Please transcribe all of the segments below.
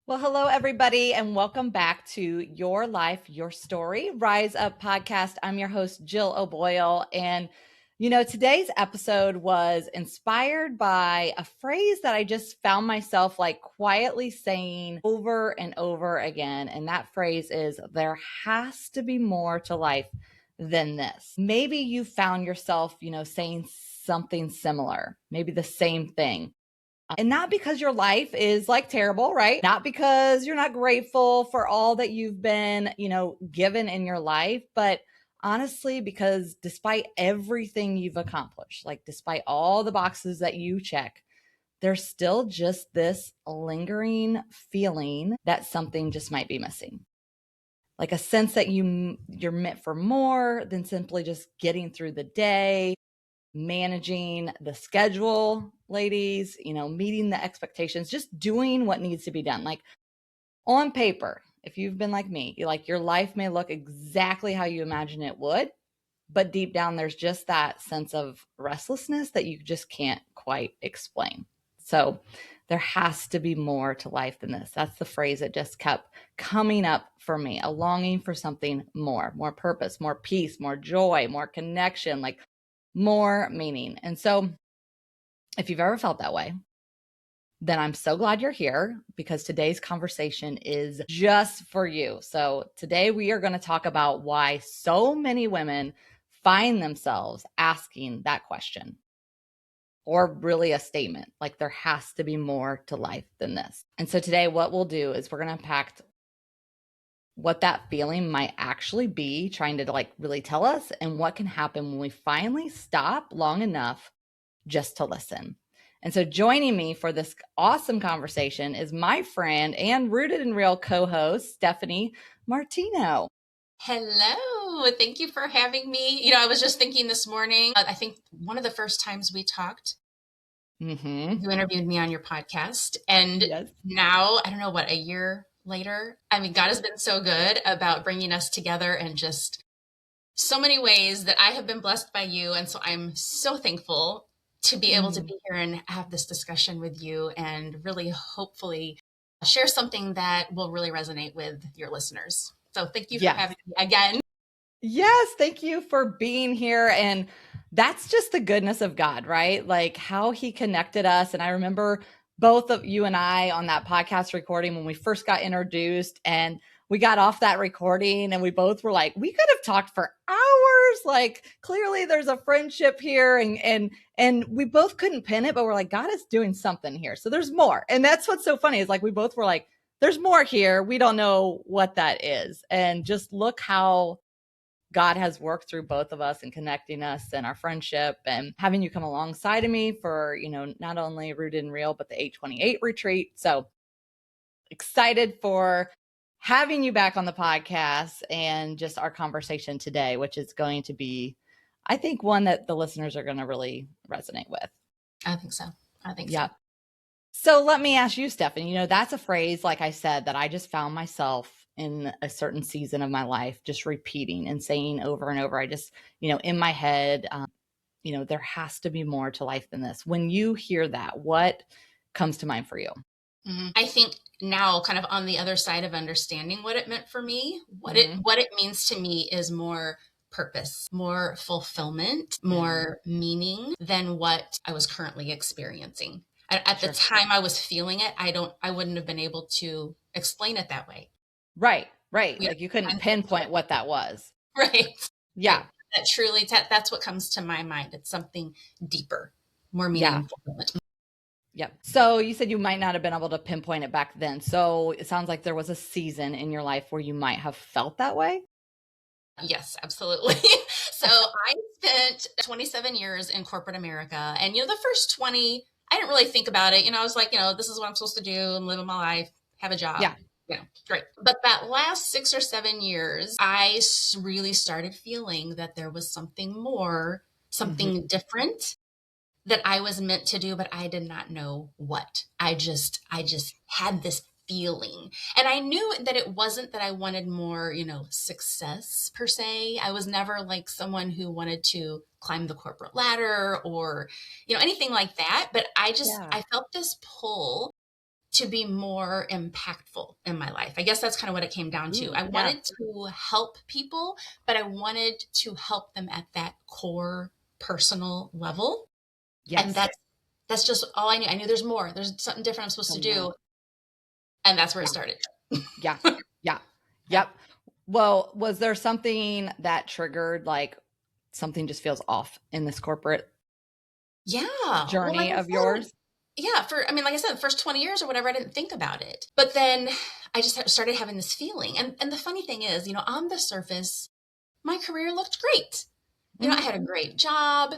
Well, hello, everybody, and welcome back to Your Life, Your Story, Rise Up podcast. I'm your host, Jill O'Boyle. And, today's episode was inspired by a phrase that I just found myself like quietly saying over and over again. And that phrase is, there has to be more to life than this. Maybe you found yourself, saying something similar, maybe the same thing. And not because your life is like terrible, right? Not because you're not grateful for all that you've been, given in your life, but honestly, because despite everything you've accomplished, like despite all the boxes that you check, there's still just this lingering feeling that something just might be missing. Like a sense that you're meant for more than simply just getting through the day, managing the schedule, ladies, meeting the expectations, just doing what needs to be done. Like on paper, if you've been like me, your life may look exactly how you imagine it would, but deep down, there's just that sense of restlessness that you just can't quite explain. So there has to be more to life than this. That's the phrase that just kept coming up for me, a longing for something more purpose, more peace, more joy, more connection, like more meaning. And so if you've ever felt that way, then I'm so glad you're here because today's conversation is just for you. So today we are going to talk about why so many women find themselves asking that question, or really a statement like there has to be more to life than this. And so today what we'll do is we're going to unpack what that feeling might actually be trying to like really tell us, and what can happen when we finally stop long enough just to listen. And so joining me for this awesome conversation is my friend and Rooted in Real co-host, Stephanie Martino. Hello. Thank you for having me. I was just thinking this morning, I think one of the first times we talked, you interviewed me on your podcast. And Yes. now, I don't know what, a year later, God has been so good about bringing us together and just so many ways that I have been blessed by you. And so I'm so thankful to be able to be here and have this discussion with you and really hopefully share something that will really resonate with your listeners. So thank you for having me again. Yes, thank you for being here. And that's just the goodness of God, right? Like how he connected us. And I remember both of you and I on that podcast recording when we first got introduced, and we got off that recording and we both were like, we could have talked for hours. Like clearly there's a friendship here, and we both couldn't pin it, but we're like, God is doing something here. So there's more. And that's what's so funny is like we both were like, there's more here. We don't know what that is. And just look how God has worked through both of us and connecting us and our friendship, and having you come alongside of me for, not only Rooted and Real, but the 828 retreat. So excited for having you back on the podcast and just our conversation today, which is going to be, I think, one that the listeners are going to really resonate with. I think so. Yeah. So let me ask you, Stephanie, that's a phrase, like I said, that I just found myself in a certain season of my life just repeating and saying over and over. I just, in my head, there has to be more to life than this. When you hear that, what comes to mind for you? I think now, kind of on the other side of understanding what it meant for me, what it means to me is more purpose, more fulfillment, more meaning than what I was currently experiencing. At the time I was feeling it, I wouldn't have been able to explain it that way. Right. Like you couldn't pinpoint what that was. Right. Yeah. That truly, that's what comes to my mind. It's something deeper, more meaningful. Yep. So you said you might not have been able to pinpoint it back then. So it sounds like there was a season in your life where you might have felt that way. Yes, absolutely. So I spent 27 years in corporate America, and the first 20, I didn't really think about it. I was like, this is what I'm supposed to do and live my life, have a job. Yeah. Great. But that last 6 or 7 years, I really started feeling that there was something more, something different that I was meant to do, but I did not know what. I just had this feeling. And I knew that it wasn't that I wanted more, success per se. I was never like someone who wanted to climb the corporate ladder or, anything like that. But I felt this pull to be more impactful in my life. I guess that's kind of what it came down to. Ooh, I yeah. wanted to help people, but I wanted to help them at that core personal level. And Yes. that's just all I knew. I knew there's more. There's something different I'm supposed So to more. do. And that's where it Yeah. started. Yeah. Yeah. Yeah. Yep. Well, was there something that triggered like something just feels off in this corporate Yeah. Well, like journey I of said, yours? yeah, like I said, the first 20 years or whatever, I didn't think about it. But then I just started having this feeling. And the funny thing is, on the surface, my career looked great. I Mhm. had a great job.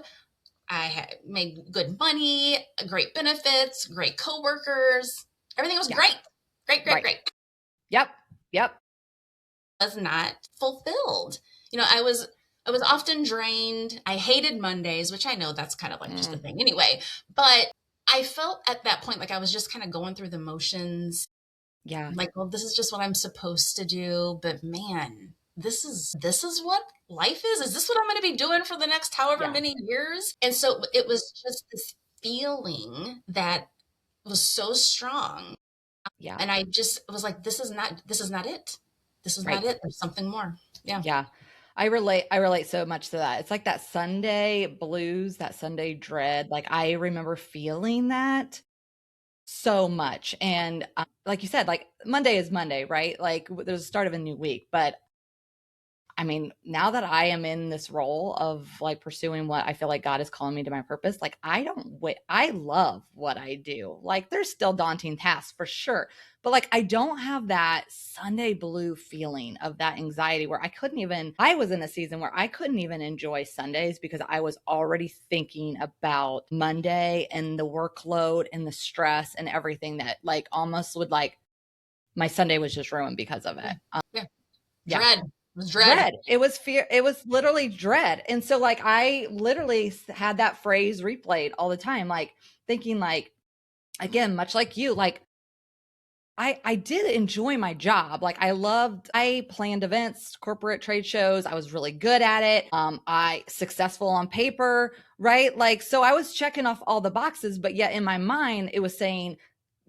I had made good money, great benefits, great coworkers. Everything was Yeah. great. Great, great, Right. great. Yep. Yep. Was not fulfilled. I was often drained. I hated Mondays, which I know that's kind of like just a Mm. thing anyway. But I felt at that point like I was just kind of going through the motions. Yeah. Like, well, this is just what I'm supposed to do. But man, this is what life is. Is this what I'm going to be doing for the next however Yeah. many years? And so it was just this feeling that was so strong. Yeah. And I just was like, this is not it. This is not Right. it. There's something more. Yeah. Yeah. I relate so much to that. It's like that Sunday blues, that Sunday dread. Like I remember feeling that so much. And like you said, like Monday is Monday, right? Like there's the start of a new week. But I mean, now that I am in this role of like pursuing what I feel like God is calling me to my purpose, like I don't wait. I love what I do. Like there's still daunting tasks for sure, but like I don't have that Sunday blue feeling of that anxiety where I was in a season where I couldn't even enjoy Sundays because I was already thinking about Monday and the workload and the stress and everything that like almost would like my Sunday was just ruined because of it. Yeah. Yeah. Yeah. Dread. It was dread. Dread. It was fear. It was literally dread. And so like I literally had that phrase replayed all the time, like thinking like, again, much like you, like I did enjoy my job. Like I planned events, corporate trade shows. I was really good at it. I successful on paper, right? Like, so I was checking off all the boxes, but yet in my mind, it was saying,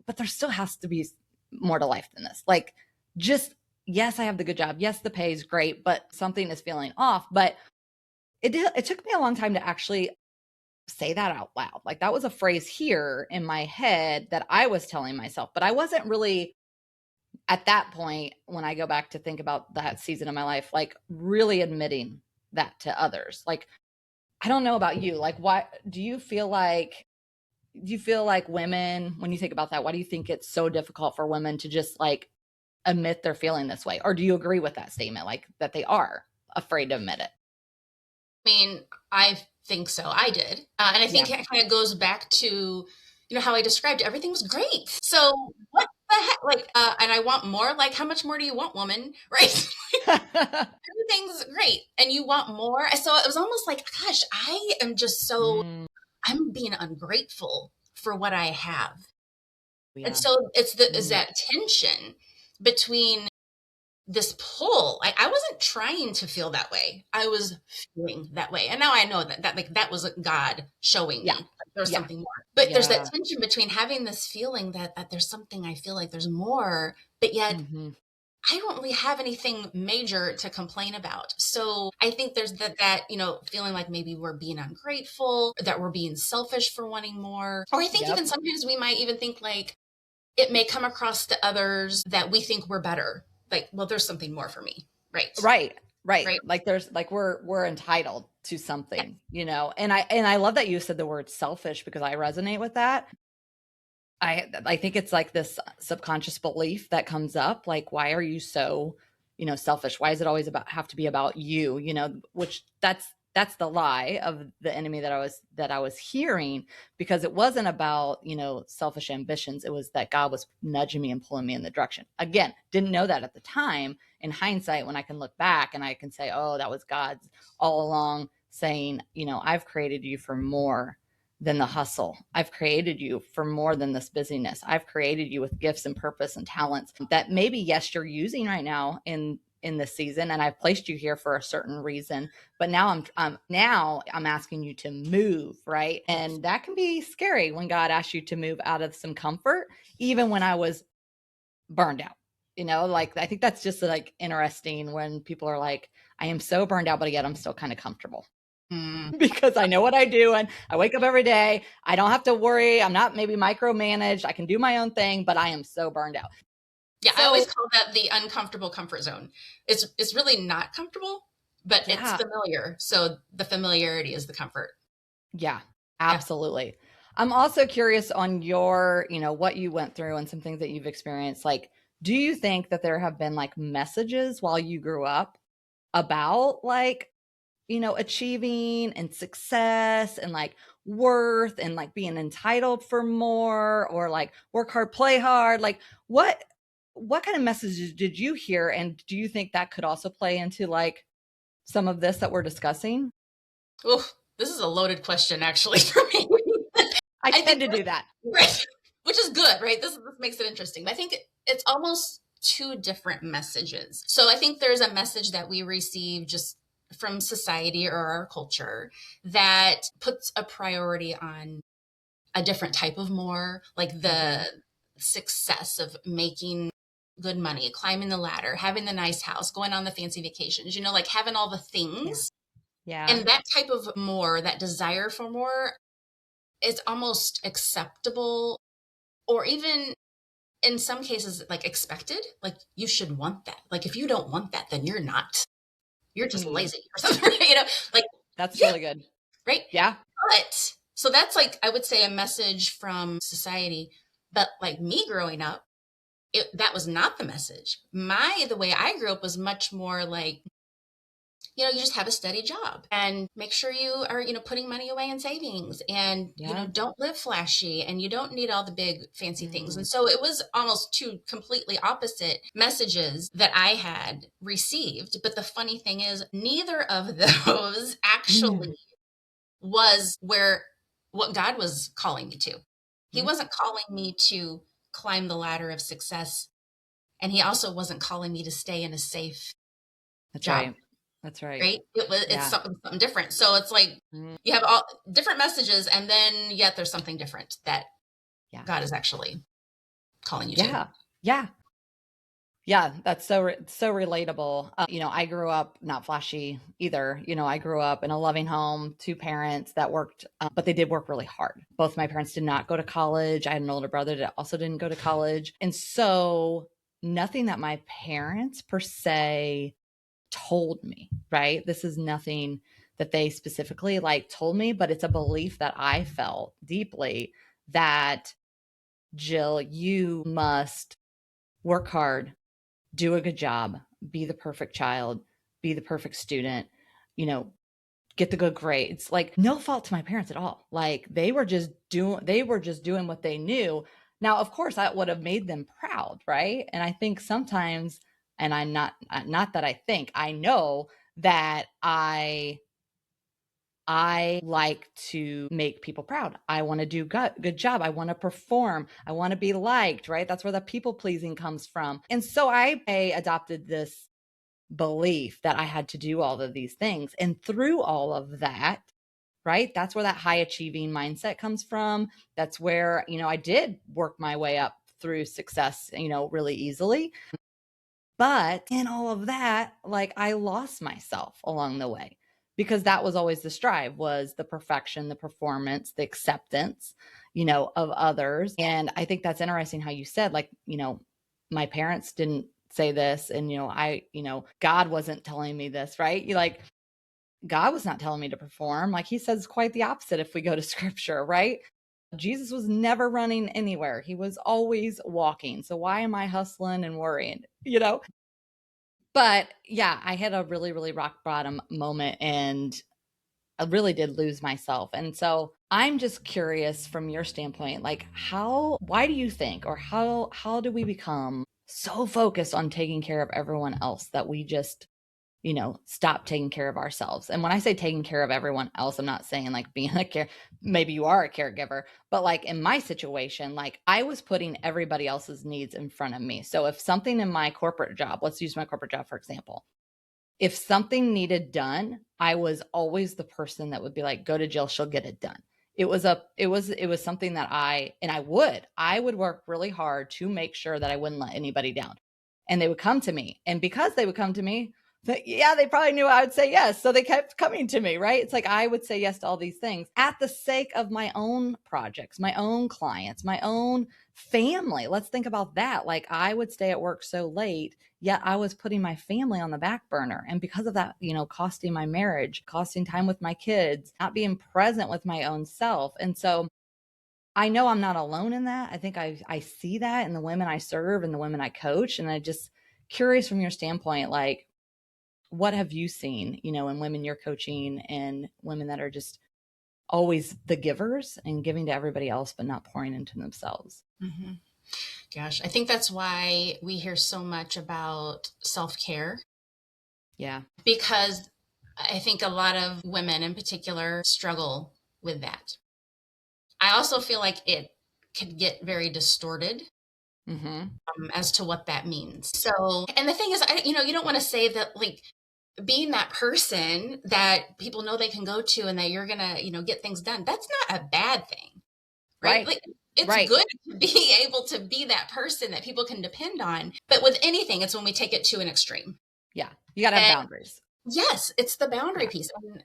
but there still has to be more to life than this. Like, just, yes, I have the good job. Yes, the pay is great, but something is feeling off. But it took me a long time to actually say that out loud. Like, that was a phrase here in my head that I was telling myself, but I wasn't really at that point when I go back to think about that season of my life, like really admitting that to others. Like, I don't know about you. Like, why do you feel like women, when you think about that, why do you think it's so difficult for women to just like admit they're feeling this way? Or do you agree with that statement, like that they are afraid to admit it? I mean, I think so. I did. And I Yeah. think it kind of goes back to, how I described everything was great. So what the heck? Like, and I want more. Like, how much more do you want, woman? Right? Everything's great. And you want more. So it was almost like, gosh, I am just so, Mm, I'm being ungrateful for what I have. And yeah. so is Mm, that tension between this pull. I wasn't trying to feel that way. I was feeling that way. And now I know that like that was God showing yeah. me like, there's Yeah. something more. But there's that Yeah. tension between having this feeling that there's something I feel like there's more, but yet Hmm. I don't really have anything major to complain about. So I think there's that feeling like maybe we're being ungrateful, that we're being selfish for wanting more. Or I think Yep. even sometimes we might even think like it may come across to others that we think we're better. Like, well, there's something more for me. Right. Right. Right. Right. Like there's like we're entitled to Yeah. something, you know. And I love that you said the word selfish because I resonate with that. I think it's like this subconscious belief that comes up like why are you so, selfish? Why is it always about have to be about you, which that's the lie of the enemy that I was hearing because it wasn't about, selfish ambitions. It was that God was nudging me and pulling me in the direction. Again, didn't know that at the time. In hindsight, when I can look back and I can say, "Oh, that was God's all along saying, I've created you for more than the hustle. I've created you for more than this busyness. I've created you with gifts and purpose and talents that maybe, yes, you're using right now in in this season, and I've placed you here for a certain reason. But now I'm asking you to move, right? And that can be scary when God asks you to move out of some comfort, even when I was burned out. Like I think that's just like interesting when people are like, I am so burned out, but yet I'm still kind of comfortable because I know what I do and I wake up every day. I don't have to worry. I'm not maybe micromanaged. I can do my own thing, but I am so burned out. Yeah, I always call that the uncomfortable comfort zone. It's really not comfortable, but it's familiar. So the familiarity is the comfort. Yeah, absolutely. Yeah. I'm also curious on your, what you went through and some things that you've experienced. Like, do you think that there have been like messages while you grew up about like, achieving and success and like worth and like being entitled for more, or like work hard, play hard? Like what kind of messages did you hear? And do you think that could also play into like some of this that we're discussing? Oh, this is a loaded question actually for me. I tend to do that. Right. Which is good, right? This makes it interesting. But I think it's almost two different messages. So I think there's a message that we receive just from society or our culture that puts a priority on a different type of more, like the success of making good money, climbing the ladder, having the nice house, going on the fancy vacations, like having all the things. Yeah. And that type of more, that desire for more, is almost acceptable, or even in some cases like expected. Like you should want that. Like if you don't want that, then you're just lazy or something. Like that's really good. Right. Yeah. But so that's like, I would say, a message from society. But like me growing up, that was not the message. The way I grew up was much more like, you just have a steady job and make sure you are, putting money away in savings, and, don't live flashy, and you don't need all the big fancy things. And so it was almost two completely opposite messages that I had received. But the funny thing is, neither of those actually was what God was calling me to. He wasn't calling me to climb the ladder of success. And he also wasn't calling me to stay in a safe job. Right. That's right. Right? It's something different. So it's like you have all different messages, and then yet there's something different that God is actually calling you to. Yeah. Yeah, that's so relatable. I grew up not flashy either. I grew up in a loving home, two parents that worked, but they did work really hard. Both my parents did not go to college. I had an older brother that also didn't go to college. And so nothing that my parents per se told me, right? This is nothing that they specifically like told me, but it's a belief that I felt deeply that, Jill, you must work hard, do a good job, be the perfect child, be the perfect student, get the good grades. Like no fault to my parents at all. Like they were just doing what they knew. Now, of course, that would have made them proud, right? And I think sometimes, and I'm not that I think, I know that I like to make people proud. I want to do good job. I want to perform. I want to be liked, right? That's where the people pleasing comes from. And so I adopted this belief that I had to do all of these things. And through all of that, right? That's where that high achieving mindset comes from. That's where, I did work my way up through success, really easily. But in all of that, like I lost myself along the way, because that was always the strive, was the perfection, the performance, the acceptance, of others. And I think that's interesting how you said, like, my parents didn't say this, and, God wasn't telling me this, right? God was not telling me to perform. Like he says quite the opposite if we go to scripture, right? Jesus was never running anywhere. He was always walking. So why am I hustling and worrying, But yeah, I had a really, really rock bottom moment, and I really did lose myself. And so I'm just curious from your standpoint, like why do you think, or how do we become so focused on taking care of everyone else that we just stop taking care of ourselves. And when I say taking care of everyone else, I'm not saying like being maybe you are a caregiver, but like in my situation, like I was putting everybody else's needs in front of me. So if something in my corporate job, let's use my corporate job, for example, if something needed done, I was always the person that would be like, go to Jill, she'll get it done. It was something that I would work really hard to make sure that I wouldn't let anybody down. And they would come to me. And because they would come to me, they probably knew I would say yes. So they kept coming to me, right? It's like I would say yes to all these things at the sake of my own projects, my own clients, my own family. Let's think about that. Like I would stay at work so late, yet I was putting my family on the back burner. And because of that, costing my marriage, costing time with my kids, not being present with my own self. And so I know I'm not alone in that. I think I see that in the women I serve and the women I coach. And I just curious from your standpoint, like, what have you seen, in women you're coaching and women that are just always the givers and giving to everybody else, but not pouring into themselves? Mm-hmm. Gosh, I think that's why we hear so much about self-care. Yeah. Because I think a lot of women in particular struggle with that. I also feel like it could get very distorted as to what that means. So, and the thing is, you don't want to say that like being that person that people know they can go to and that you're going to, get things done. That's not a bad thing, right? Like it's good to be able to be that person that people can depend on. But with anything, it's when we take it to an extreme. Yeah. You got to have boundaries. Yes, it's the boundary piece. And,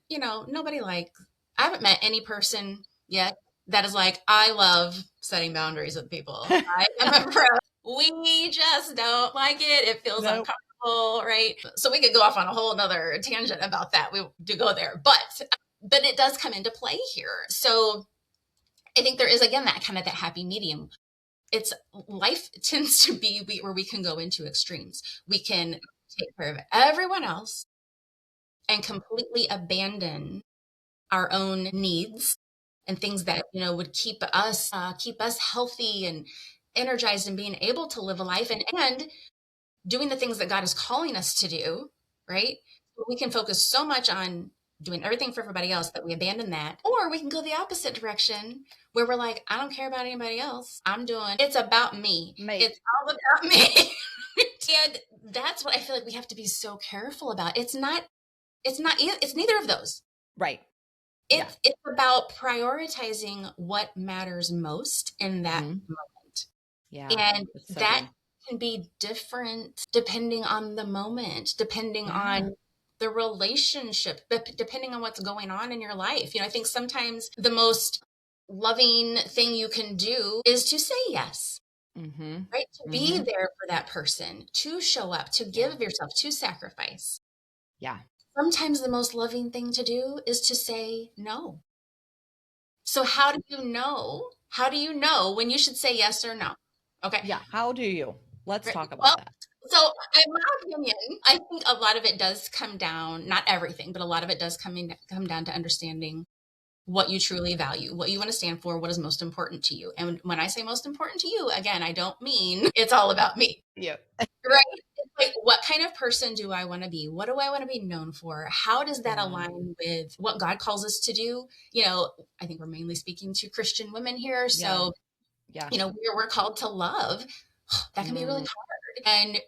I haven't met any person yet that is like, I love setting boundaries with people. I am a pro. We just don't like it. It feels uncomfortable, right? So we could go off on a whole nother tangent about that. We do go there, but it does come into play here. So I think there is, again, that happy medium. It's life tends to be where we can go into extremes. We can take care of everyone else and completely abandon our own needs and things that would keep us healthy and energized and being able to live a life and doing the things that God is calling us to do, right? We can focus so much on doing everything for everybody else that we abandon that. Or we can go the opposite direction where we're like, I don't care about anybody else. It's about me. It's all about me. And that's what I feel like we have to be so careful about. It's neither of those. Right. It's about prioritizing what matters most in that moment. Yeah. And that can be different depending on the moment, depending on the relationship, depending on what's going on in your life. I think sometimes the most loving thing you can do is to say yes. Right? To be there for that person, to show up, to give yourself, to sacrifice. Yeah. Sometimes the most loving thing to do is to say no. So how do you know? How do you know when you should say yes or no? Okay. Yeah. How do you? Let's talk about that. So in my opinion, I think a lot of it does come down, not everything, but a lot of it does come down to understanding what you truly value, what you want to stand for, what is most important to you. And when I say most important to you, again, I don't mean it's all about me. Yeah. Right? It's like, what kind of person do I want to be? What do I want to be known for? How does that align with what God calls us to do? I think we're mainly speaking to Christian women here. So, we're called to love. That can be really hard. And,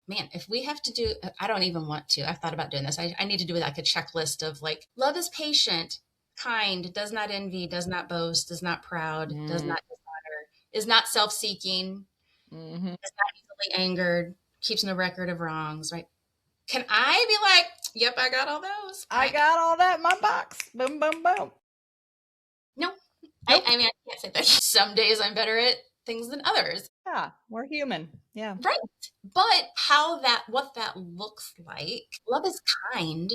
man, if we have to do, I don't even want to. I've thought about doing this. I need to do like a checklist of like, love is patient, kind, does not envy, does not boast, is not proud, does not dishonor, is not self-seeking, is not easily angered, keeps no record of wrongs, right? Can I be like, yep, I got all those. I got all that in my box. Boom, boom, boom. No. Nope. I mean, I can't say that. Some days I'm better at things than others. Yeah, we're human. Yeah. Right. But what that looks like, love is kind.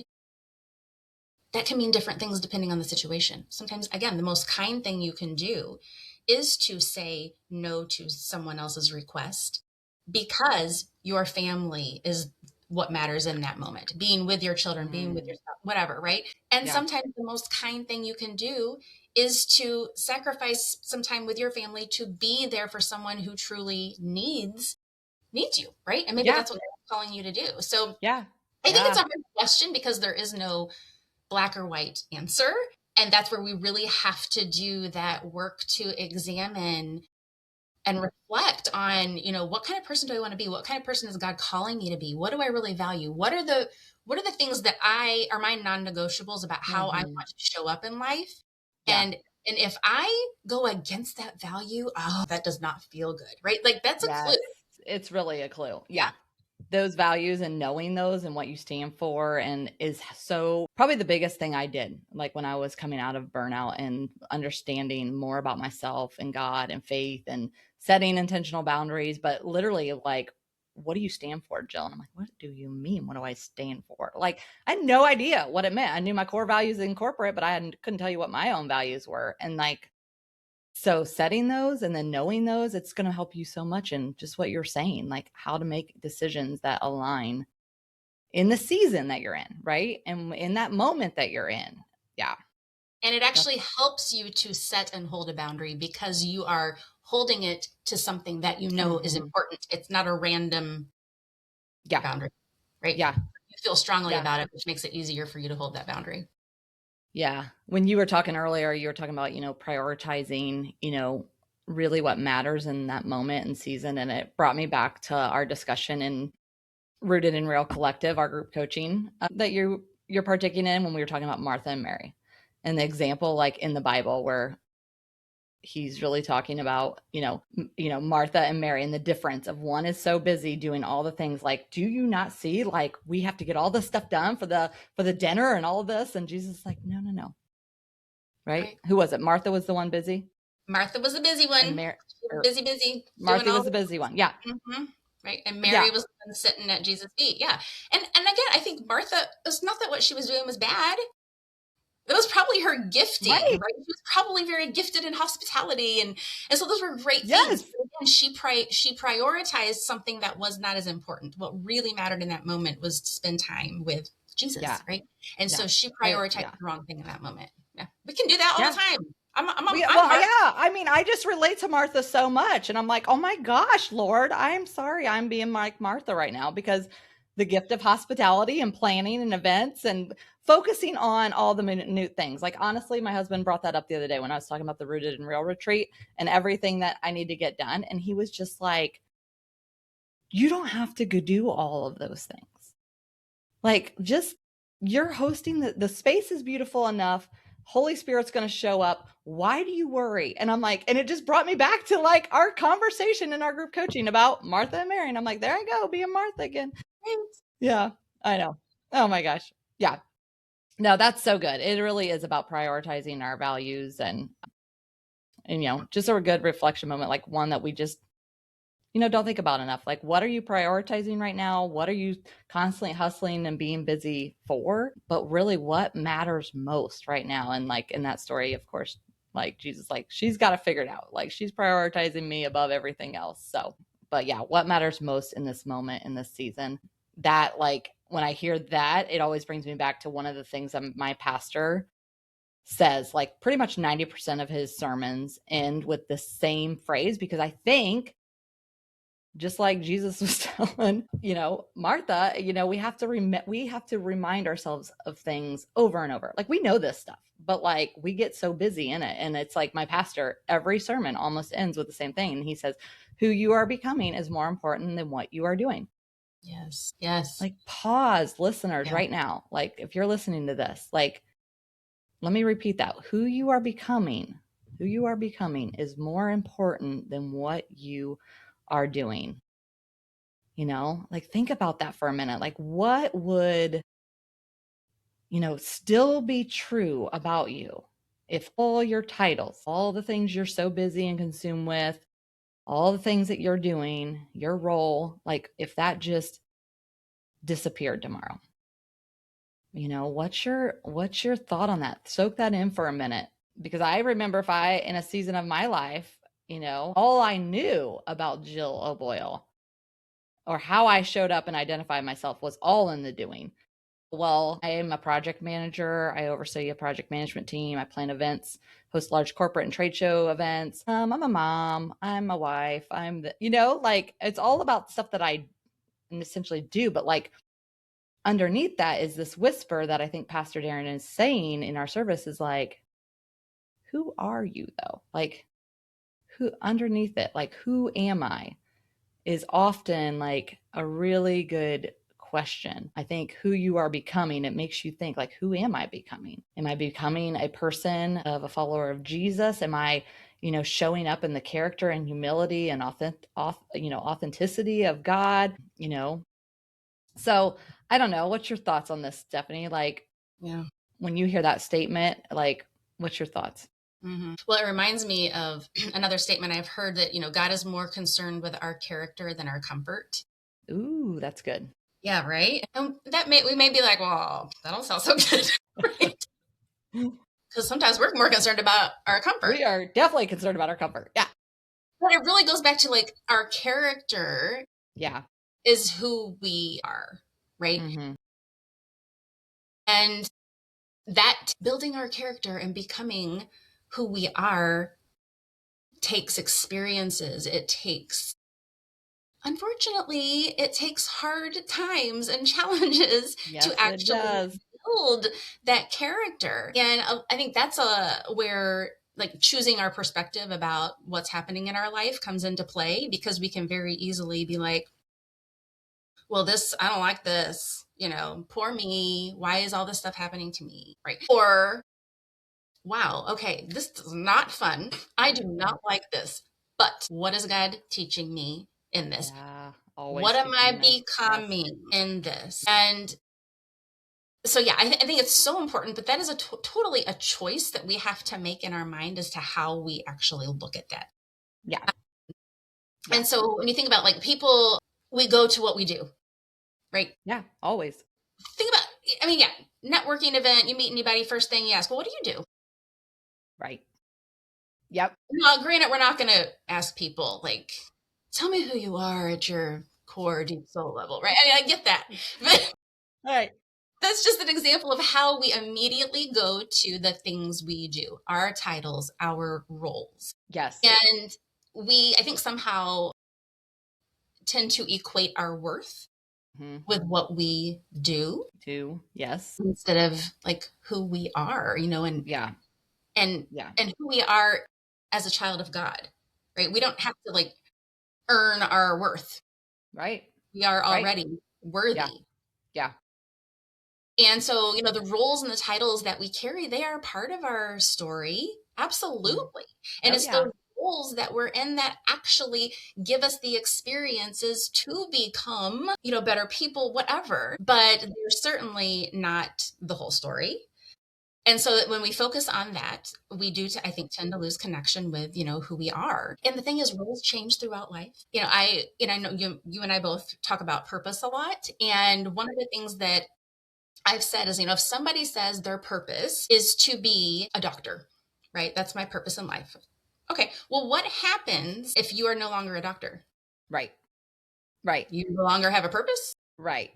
That can mean different things depending on the situation. Sometimes, again, the most kind thing you can do is to say no to someone else's request because your family is what matters in that moment. Being with your children, being with yourself, whatever, right? And sometimes the most kind thing you can do is to sacrifice some time with your family to be there for someone who truly needs you, right? And maybe that's what they're calling you to do. So I think it's Yeah. a hard question because there is no black or white answer. And that's where we really have to do that work to examine and reflect on, what kind of person do I want to be? What kind of person is God calling me to be? What do I really value? What are the things that are my non-negotiables about how I Hmm. want to show up in life? Yeah. And if I go against that value, oh, that does not feel good, right? Like that's a clue. Yes. It's really a clue. Yeah. Yeah. Those values and knowing those and what you stand for and is so probably the biggest thing I did like when I was coming out of burnout and understanding more about myself and God and faith and setting intentional boundaries, but literally like what do you stand for, Jill? And I'm like, what do you mean? What do I stand for? Like I had no idea what it meant. I knew my core values in corporate, but couldn't tell you what my own values were. And like so setting those and then knowing those, it's going to help you so much in just what you're saying, like how to make decisions that align in the season that you're in, right? And in that moment that you're in. Yeah. And it That's, actually helps you to set and hold a boundary because you are holding it to something that you know is mhm. important. It's not a random Yeah. boundary, right? Yeah. You feel strongly Yeah. about it, which makes it easier for you to hold that boundary. Yeah. When you were talking earlier, you were talking about, prioritizing, really what matters in that moment and season. And it brought me back to our discussion in Rooted in Real Collective, our group coaching that you're partaking in when we were talking about Martha and Mary. And the example like in the Bible where he's really talking about, Martha and Mary and the difference of one is so busy doing all the things like, do you not see like we have to get all this stuff done for the dinner and all of this? And Jesus is like, no, no, no. Right? Right. Who was it? Martha was the one busy Martha was the busy and one. Mary She was or busy, busy doing Martha all was the the busy one. Yeah. right. And Yeah. Mary was the one sitting at Jesus' feet. Yeah. And again, I think Martha, it's not that what she was doing was bad. It was probably her gifting, Right. right? She was probably very gifted in hospitality, and so those were great things. Yes. But again, she prioritized something that was not as important. What really mattered in that moment was to spend time with Yeah. Jesus, right? And Yeah. so she prioritized Yeah. the wrong thing in that moment. Yeah, we can do that all the Yeah. time. I'm Well, Martha. yeah. I mean, I just relate to Martha so much. And I'm like, oh my gosh, Lord, I'm sorry I'm being like Martha right now because the gift of hospitality and planning and events and focusing on all the minute things. Like, honestly, my husband brought that up the other day when I was talking about the Rooted and Real retreat and everything that I need to get done. And he was just like, you don't have to go do all of those things. Like, just you're hosting the space is beautiful enough. Holy Spirit's going to show up. Why do you worry? And I'm like, and it just brought me back to like our conversation in our group coaching about Martha and Mary. And I'm like, there I go, being Martha again. Yeah, I know. Oh my gosh. Yeah. No, that's so good. It really is about prioritizing our values and just a good reflection moment, like one that we just don't think about enough. Like, what are you prioritizing right now? What are you constantly hustling and being busy for? But really, what matters most right now? And like in that story, of course, like Jesus, like she's got to figure it out. Like she's prioritizing me above everything else. So, but yeah, what matters most in this moment, in this season? That, like, when I hear that, it always brings me back to one of the things that my pastor says, like pretty much 90% of his sermons end with the same phrase, because I think just like Jesus was telling, Martha, we have to remind ourselves of things over and over. Like we know this stuff, but like we get so busy in it. And it's like my pastor, every sermon almost ends with the same thing. And he says, who you are becoming is more important than what you are doing. Yes. Yes. Like pause, listeners, Yeah. right now. Like if you're listening to this, like let me repeat that. Who you are becoming is more important than what you are doing. Like think about that for a minute. Like what would, still be true about you if all your titles, all the things you're so busy and consumed with, all the things that you're doing, your role, like if that just disappeared tomorrow? What's your thought on that? Soak that in for a minute. Because I remember if I in a season of my life, all I knew about Jill O'Boyle or how I showed up and identified myself was all in the doing. Well, I am a project manager. I oversee a project management team. I plan events, host large corporate and trade show events. I'm a mom. I'm a wife. I'm like it's all about stuff that I essentially do. But like underneath that is this whisper that I think Pastor Darren is saying in our service is like, who are you though? Like, who underneath it, like, who am I? Is often like a really good question. I think who you are becoming, it makes you think like, who am I becoming? Am I becoming a person of a follower of Jesus? Am I, showing up in the character and humility and authenticity of God, So I don't know. What's your thoughts on this, Stephanie? Like, Yeah. when you hear that statement, like, what's your thoughts? Well, it reminds me of another statement I've heard that, God is more concerned with our character than our comfort. Ooh, that's good. Yeah, right. And we may be like, well, that don't sound so good, right? Because sometimes we're more concerned about our comfort. We are definitely concerned about our comfort. Yeah. But it really goes back to like our character Yeah. is who we are, right? Mm-hmm. And that building our character and becoming who we are takes experiences. Unfortunately, it takes hard times and challenges Yes, to actually it build that character. And I think that's where like choosing our perspective about what's happening in our life comes into play, because we can very easily be like, well, I don't like this, poor me. Why is all this stuff happening to me? Right. Or, wow, okay, this is not fun. I do not like this. But what is God teaching me in this? Yeah, always. What am I Yes. becoming in this? And so, yeah, I think it's so important, but that is totally a choice that we have to make in our mind as to how we actually look at that. Yeah. And so when you think about like people, we go to what we do, right? Yeah, always. Think about, networking event, you meet anybody, first thing you ask, well, what do you do? Right. Yep. Now, granted, we're not going to ask people like, tell me who you are at your core deep soul level, right? I mean, I get that. But Right. that's just an example of how we immediately go to the things we do, our titles, our roles. Yes. And I think somehow tend to equate our worth with what we do. Yes. Instead of like who we are, and and who we are as a child of God, right? We don't have to like earn our worth. Right. We are already worthy. Yeah. And so, the roles and the titles that we carry, they are part of our story. Absolutely. And it's those roles that we're in that actually give us the experiences to become, better people, whatever. But they're certainly not the whole story. And so that when we focus on that, we do, I think, tend to lose connection with, who we are. And the thing is, roles change throughout life. I know you and I both talk about purpose a lot. And one of the things that I've said is, if somebody says their purpose is to be a doctor, right? That's my purpose in life. Okay. Well, what happens if you are no longer a doctor? Right. You no longer have a purpose? Right.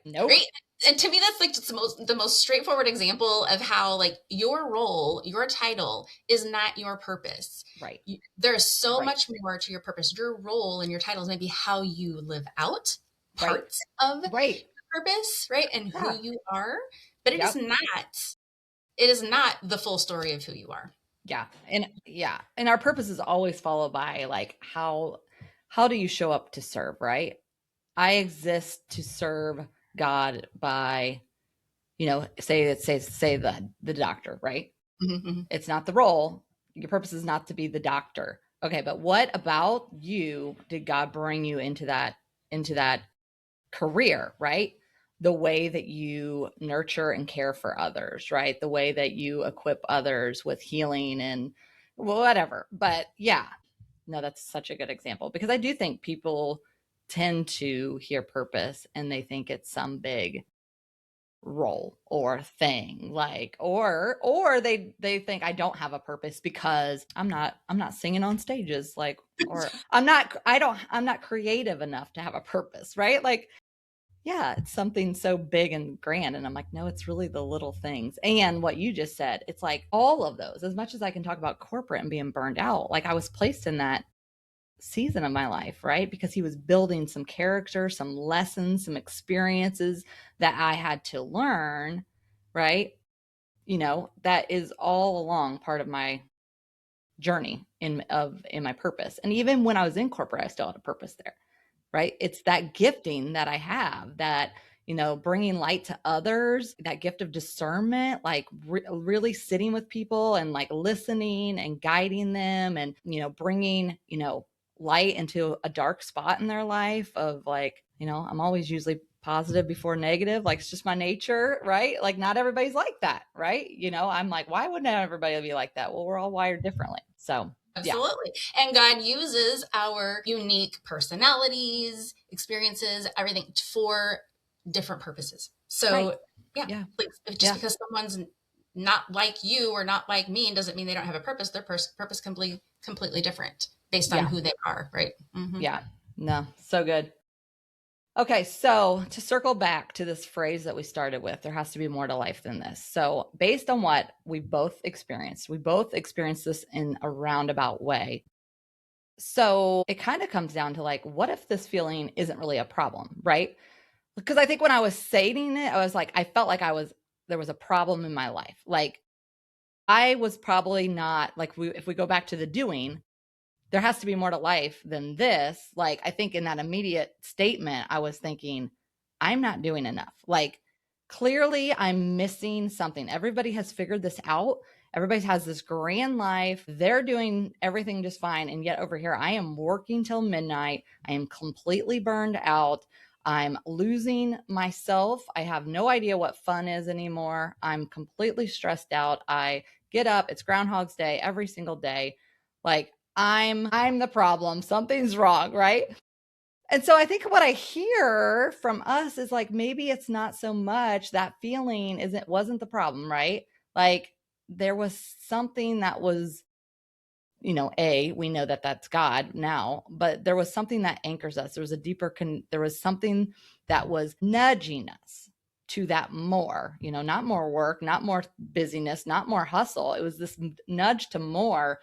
Nope. Right. And to me, that's like just the most straightforward example of how like your role, your title is not your purpose. Right. There is so much more to your purpose. Your role and your title is maybe how you live out parts of purpose, right? And who you are, but it is not the full story of who you are. Yeah. And our purpose is always followed by like, how do you show up to serve, right? I exist to serve God by, say the doctor, right? Mm-hmm. It's not the role. Your purpose is not to be the doctor. Okay. But what about you did God bring you into that career, right? The way that you nurture and care for others, right? The way that you equip others with healing and whatever. But yeah, no, that's such a good example, because I do think people tend to hear purpose and they think it's some big role or thing, like, or they think I don't have a purpose because I'm not singing on stages, like, or I'm not creative enough to have a purpose, right? Like, yeah, it's something so big and grand. And I'm like, no, it's really the little things. And what you just said, it's like all of those, as much as I can talk about corporate and being burned out, like I was placed in that season of my life, right? Because he was building some character, some lessons, some experiences that I had to learn, right? That is all along part of my journey in my purpose. And even when I was in corporate, I still had a purpose there, right? It's that gifting that I have, that bringing light to others, that gift of discernment, like really sitting with people and like listening and guiding them, and bringing light into a dark spot in their life of like, I'm always usually positive before negative, like it's just my nature, right? Like not everybody's like that, right? I'm like, why wouldn't everybody be like that? Well, we're all wired differently. So yeah. Absolutely. And God uses our unique personalities, experiences, everything for different purposes. Right. So, yeah, Yeah. just because someone's not like you or not like me doesn't mean they don't have a purpose. Their purpose completely different based on Yeah. who they are, right? Mm-hmm. Yeah. No, so good. Okay, so to circle back to this phrase that we started with, there has to be more to life than this. So, based on what we both experienced this in a roundabout way. So, it kind of comes down to like, what if this feeling isn't really a problem, right? Because I think when I was saying it, I was like, I felt like there was a problem in my life. Like, I was probably not like, if we go back to the doing, there has to be more to life than this. Like, I think in that immediate statement, I was thinking, I'm not doing enough. Like, clearly, I'm missing something. Everybody has figured this out. Everybody has this grand life. They're doing everything just fine. And yet, over here, I am working till midnight. I am completely burned out. I'm losing myself. I have no idea what fun is anymore. I'm completely stressed out. I get up, it's Groundhog's Day every single day. Like, I'm the problem. Something's wrong, right? And so I think what I hear from us is like, maybe it's not so much that feeling wasn't the problem, right? Like there was something that was, we know that that's God now, but there was something that anchors us. There was a there was something that was nudging us to that more, not more work, not more busyness, not more hustle. It was this nudge to more,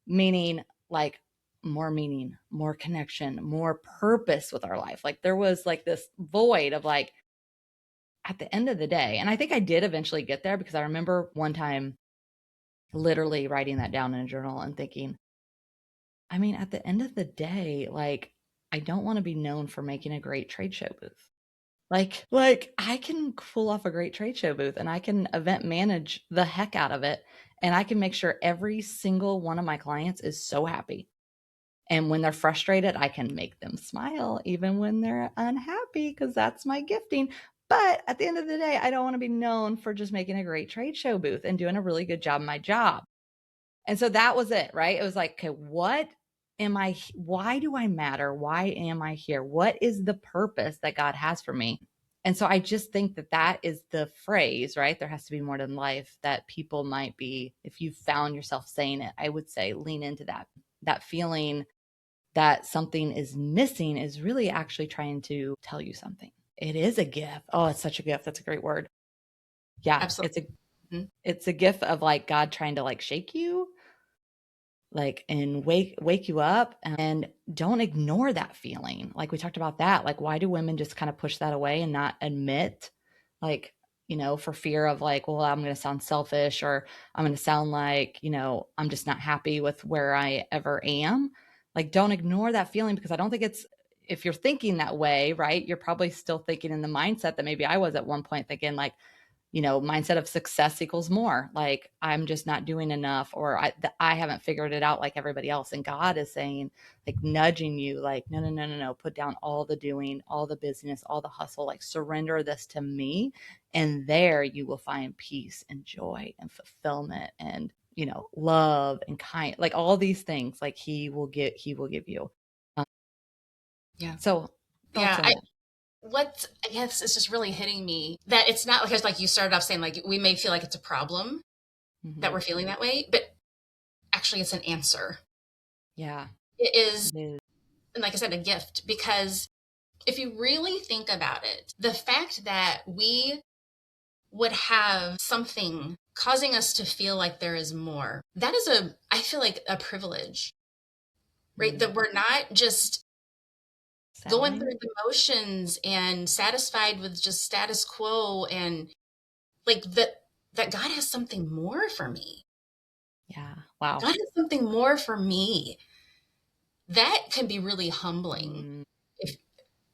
meaning like more meaning, more connection, more purpose with our life. Like there was like this void of like, at the end of the day, and I think I did eventually get there, because I remember one time literally writing that down in a journal and thinking, I mean, at the end of the day, like, I don't want to be known for making a great trade show booth. Like I can pull off a great trade show booth and I can event manage the heck out of it. And I can make sure every single one of my clients is so happy. And when they're frustrated, I can make them smile even when they're unhappy, because that's my gifting. But at the end of the day, I don't want to be known for just making a great trade show booth and doing a really good job in my job. And so that was it, right? It was like, okay, why do I matter? Why am I here? What is the purpose that God has for me? And so I just think that that is the phrase, right? There has to be more than life, that people might be, if you found yourself saying it, I would say lean into that feeling that something is missing is really actually trying to tell you something. It is a gift. Oh, it's such a gift. That's a great word. Yeah, Absolutely. it's a gift of like God trying to like shake you, like, and wake you up, and don't ignore that feeling. Like we talked about that. Like, why do women just kind of push that away and not admit, like, for fear of like, well, I'm going to sound selfish, or I'm going to sound like, I'm just not happy with where I ever am. Like, don't ignore that feeling, because I don't think if you're thinking that way, right, you're probably still thinking in the mindset that maybe I was at one point, thinking like, mindset of success equals more. Like I'm just not doing enough, or I haven't figured it out like everybody else. And God is saying, like, nudging you, like, no, no, no, no, no. Put down all the doing, all the business, all the hustle, like surrender this to me. And there you will find peace and joy and fulfillment and, love and kind, like all these things, like he will give you. Um, Yeah. so thoughts Yeah. on that? I guess it's just really hitting me that it's not because, like you started off saying, like we may feel like it's a problem that Mm-hmm. we're feeling that way, but actually it's an answer. Yeah. It is, It is. and like I said, a gift, because if you really think about it, the fact that we would have something causing us to feel like there is more, that is I feel like a privilege. right? That we're not just going Settling. through the motions and satisfied with just status quo, and like that God has something more for me. Yeah. Wow. God has something more for me. That can be really humbling Mm. if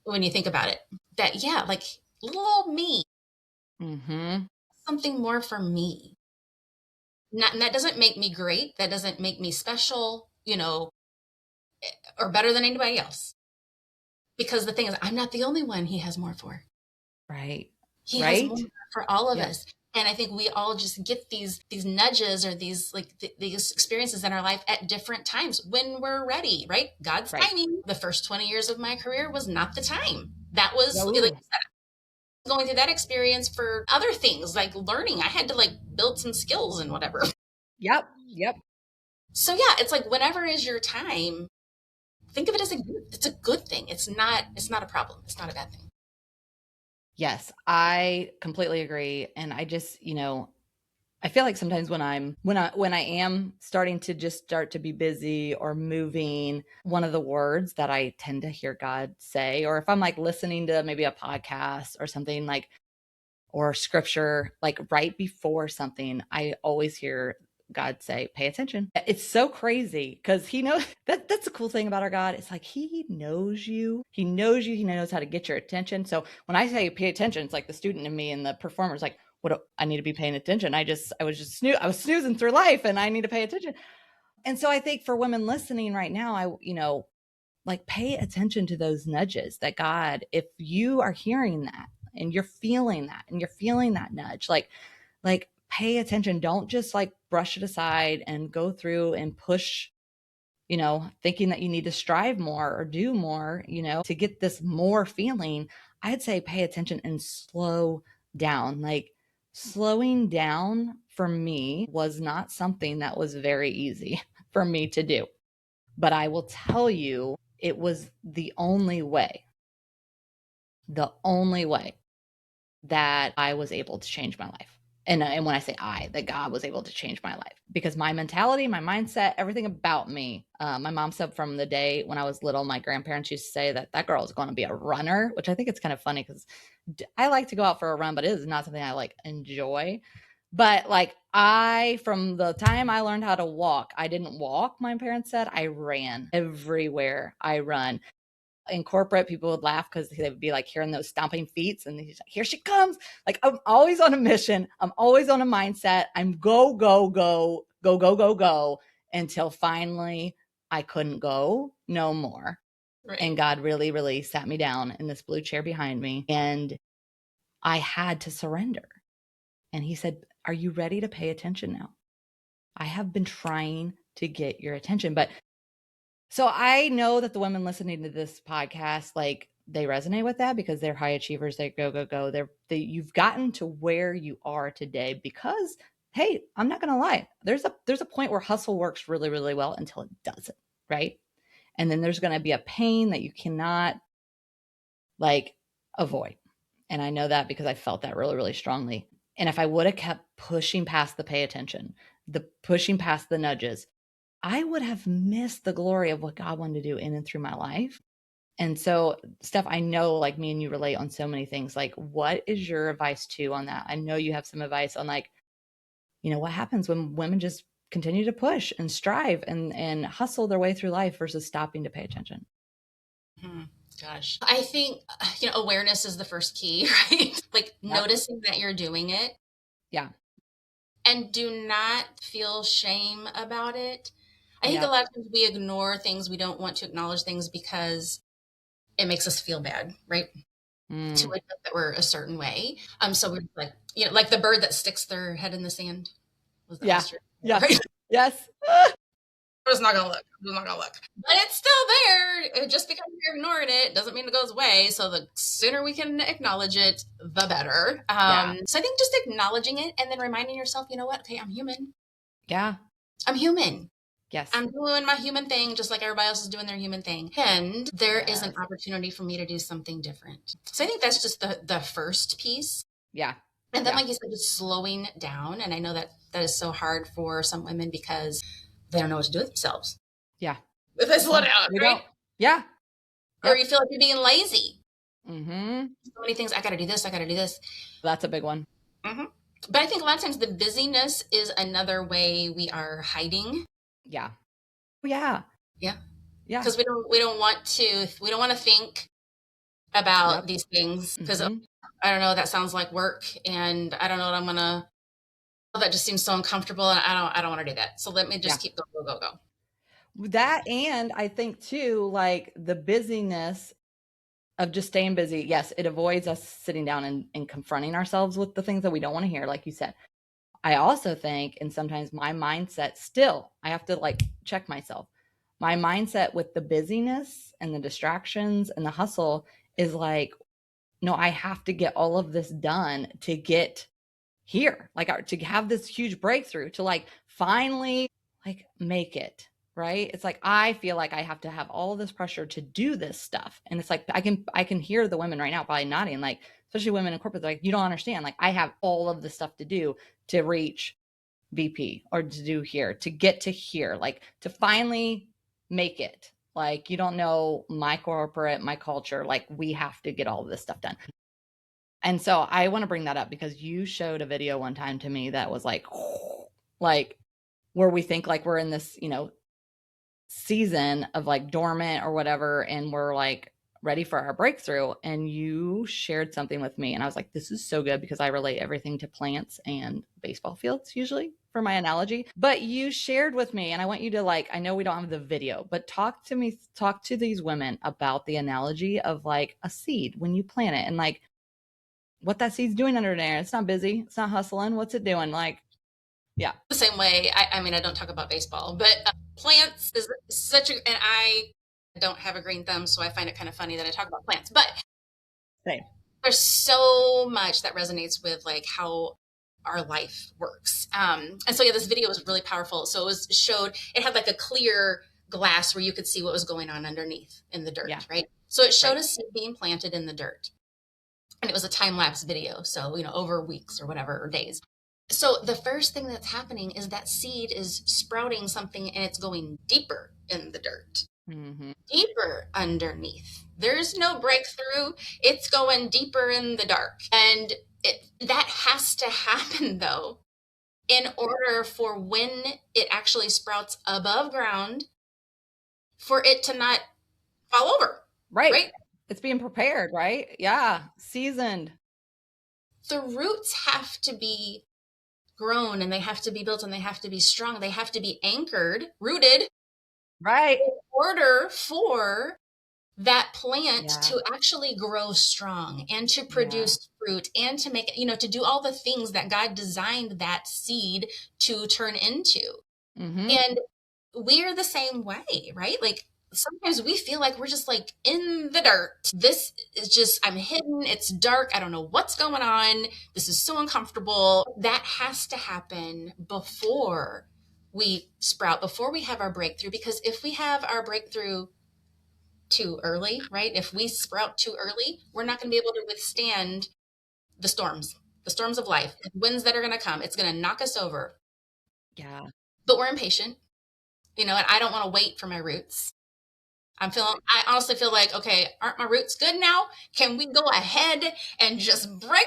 when you think about it. That yeah, like little old me, Mm-hmm. something more for me. Not, and that doesn't make me great. That doesn't make me special, or better than anybody else. Because the thing is, I'm not the only one he has more for. Right. He has more Right. for all of Yep. us. And I think we all just get these nudges or these like these experiences in our life at different times when we're ready, right? God's Right. timing. The first 20 years of my career was not the time. That was like Ooh. going through that experience for other things like learning. I had to like build some skills and whatever. Yep. Yep. So yeah, it's like whenever is your time, think of it as it's a good thing. It's not a problem. It's not a bad thing. Yes, I completely agree. And I just, I feel like sometimes when I am starting to just start to be busy or moving, one of the words that I tend to hear God say, or if I'm like listening to maybe a podcast or something like, or scripture, like right before something, I always hear God say, pay attention. It's so crazy because he knows that's the cool thing about our God. It's like he knows you. He knows you. He knows how to get your attention. So when I say pay attention, it's like the student in me and the performer's like, I need to be paying attention. I was snoozing through life and I need to pay attention. And so I think for women listening right now, like pay attention to those nudges that God, if you are hearing that and you're feeling that and you're feeling that nudge, like pay attention. Don't just like brush it aside and go through and push, thinking that you need to strive more or do more, to get this more feeling. I'd say pay attention and slow down. Like slowing down for me was not something that was very easy for me to do. But I will tell you, it was the only way that I was able to change my life. And when I say that God was able to change my life, because my mentality, my mindset, everything about me, my mom said from the day when I was little, my grandparents used to say that girl is going to be a runner, which I think it's kind of funny because I like to go out for a run, but it is not something I like enjoy. But like from the time I learned how to walk, I didn't walk. My parents said I ran everywhere I run. In corporate, people would laugh because they would be like hearing those stomping feet and he's like, here she comes. Like I'm always on a mission. I'm always on a mindset. I'm go, go, go, go, go, go, go until finally I couldn't go no more. And Right. God really, really sat me down in this blue chair behind me and I had to surrender. And he said, are you ready to pay attention now? I have been trying to get your attention, but so I know that the women listening to this podcast, like they resonate with that because they're high achievers. They go, go, go. You've gotten to where you are today because, hey, I'm not going to lie. There's a point where hustle works really, really well until it doesn't. Right. And then there's going to be a pain that you cannot like avoid. And I know that because I felt that really, really strongly. And if I would have kept pushing past the pay attention, the pushing past the nudges, I would have missed the glory of what God wanted to do in and through my life. And so, Steph, I know like me and you relate on so many things. Like, what is your advice too on that? I know you have some advice on like, what happens when women just continue to push and strive and hustle their way through life versus stopping to pay attention. Hmm. Gosh, I think awareness is the first key, right? Like Yep. noticing that you're doing it, Yeah. and do not feel shame about it. I think a Yep. lot of times we ignore things, we don't want to acknowledge things because it makes us feel bad, right? To Mm. admit that we're a certain way. So we're like, like the bird that sticks their head in the sand was the Yeah. ostrich, Yes. right? Yes. I'm just not gonna look. I'm just not gonna look. But it's still there. Just because you're ignoring it doesn't mean it goes away. So the sooner we can acknowledge it, the better. Yeah. So I think just acknowledging it and then reminding yourself, you know what? Okay, I'm human. Yeah. I'm human. Yes. I'm doing my human thing just like everybody else is doing their human thing. And there is an Yes. opportunity for me to do something different. So I think that's just the first piece. Yeah. And then, Yeah. like you said, just slowing down. And I know that is so hard for some women because they don't know what to do with themselves. Yeah. if I slow Yeah, down, we right? don't. Yeah. Or Yep. you feel like you're being lazy. Mm-hmm. So many things. I got to do this. I got to do this. That's a big one. Hmm. But I think a lot of times the busyness is another way we are hiding. Yeah. Yeah. Yeah. Yeah. Because we don't want to think about Yep. these things because Mm-hmm. I don't know, that sounds like work and I don't know what I'm gonna, oh, that just seems so uncomfortable and I don't want to do that. So let me Yeah. just keep go, go, go, go. That, and I think too, like the busyness of just staying busy. Yes, it avoids us sitting down and confronting ourselves with the things that we don't want to hear, like you said. I also think, and sometimes my mindset still, I have to like check myself. My mindset with the busyness and the distractions and the hustle is like, no, I have to get all of this done to get here, like to have this huge breakthrough, to like finally like make it. Right. It's like I feel like I have to have all of this pressure to do this stuff. And it's like I can hear the women right now probably nodding, like, especially women in corporate, like, you don't understand. Like, I have all of this stuff to do to reach VP or to do here, to get to here, like to finally make it. Like, you don't know my corporate, my culture, like we have to get all of this stuff done. And so I want to bring that up because you showed a video one time to me that was like, like where we think like we're in this, season of like dormant or whatever, and we're like ready for our breakthrough. And you shared something with me, and I was like, this is so good because I relate everything to plants and baseball fields usually for my analogy. But you shared with me, and I want you to, like, I know we don't have the video, but talk to these women about the analogy of like a seed when you plant it, and like what that seed's doing under there. It's not busy. It's not hustling. What's it doing? Like, yeah. The same way, I mean, I don't talk about baseball, but plants is such a, and I don't have a green thumb, so I find it kind of funny that I talk about plants, but Same. there's so much that resonates with like how our life works. And so yeah, this video was really powerful. So it had like a clear glass where you could see what was going on underneath in the dirt, Yeah. right? So it showed Right. a seed being planted in the dirt. And it was a time lapse video. So, over weeks or whatever, or days. So the first thing that's happening is that seed is sprouting something and it's going deeper in the dirt, Mm-hmm. deeper underneath. There's no breakthrough. It's going deeper in the dark. And that has to happen though, in order for when it actually sprouts above ground, for it to not fall over, Right. right? It's being prepared, right? Yeah. Seasoned. The roots have to be grown and they have to be built and they have to be strong. They have to be anchored, rooted, Right. in order for that plant Yeah. to actually grow strong and to Yeah. produce fruit and to make it, to do all the things that God designed that seed to turn into. Mm-hmm. And we're the same way, right? Like sometimes we feel like we're just like in the dirt. This is just, I'm hidden. It's dark. I don't know what's going on. This is so uncomfortable. That has to happen before we sprout, before we have our breakthrough. Because if we have our breakthrough too early, right? If we sprout too early, we're not going to be able to withstand the storms of life, the winds that are going to come. It's going to knock us over. Yeah. But we're impatient, and I don't want to wait for my roots. I honestly feel like, okay, aren't my roots good now? Can we go ahead and just break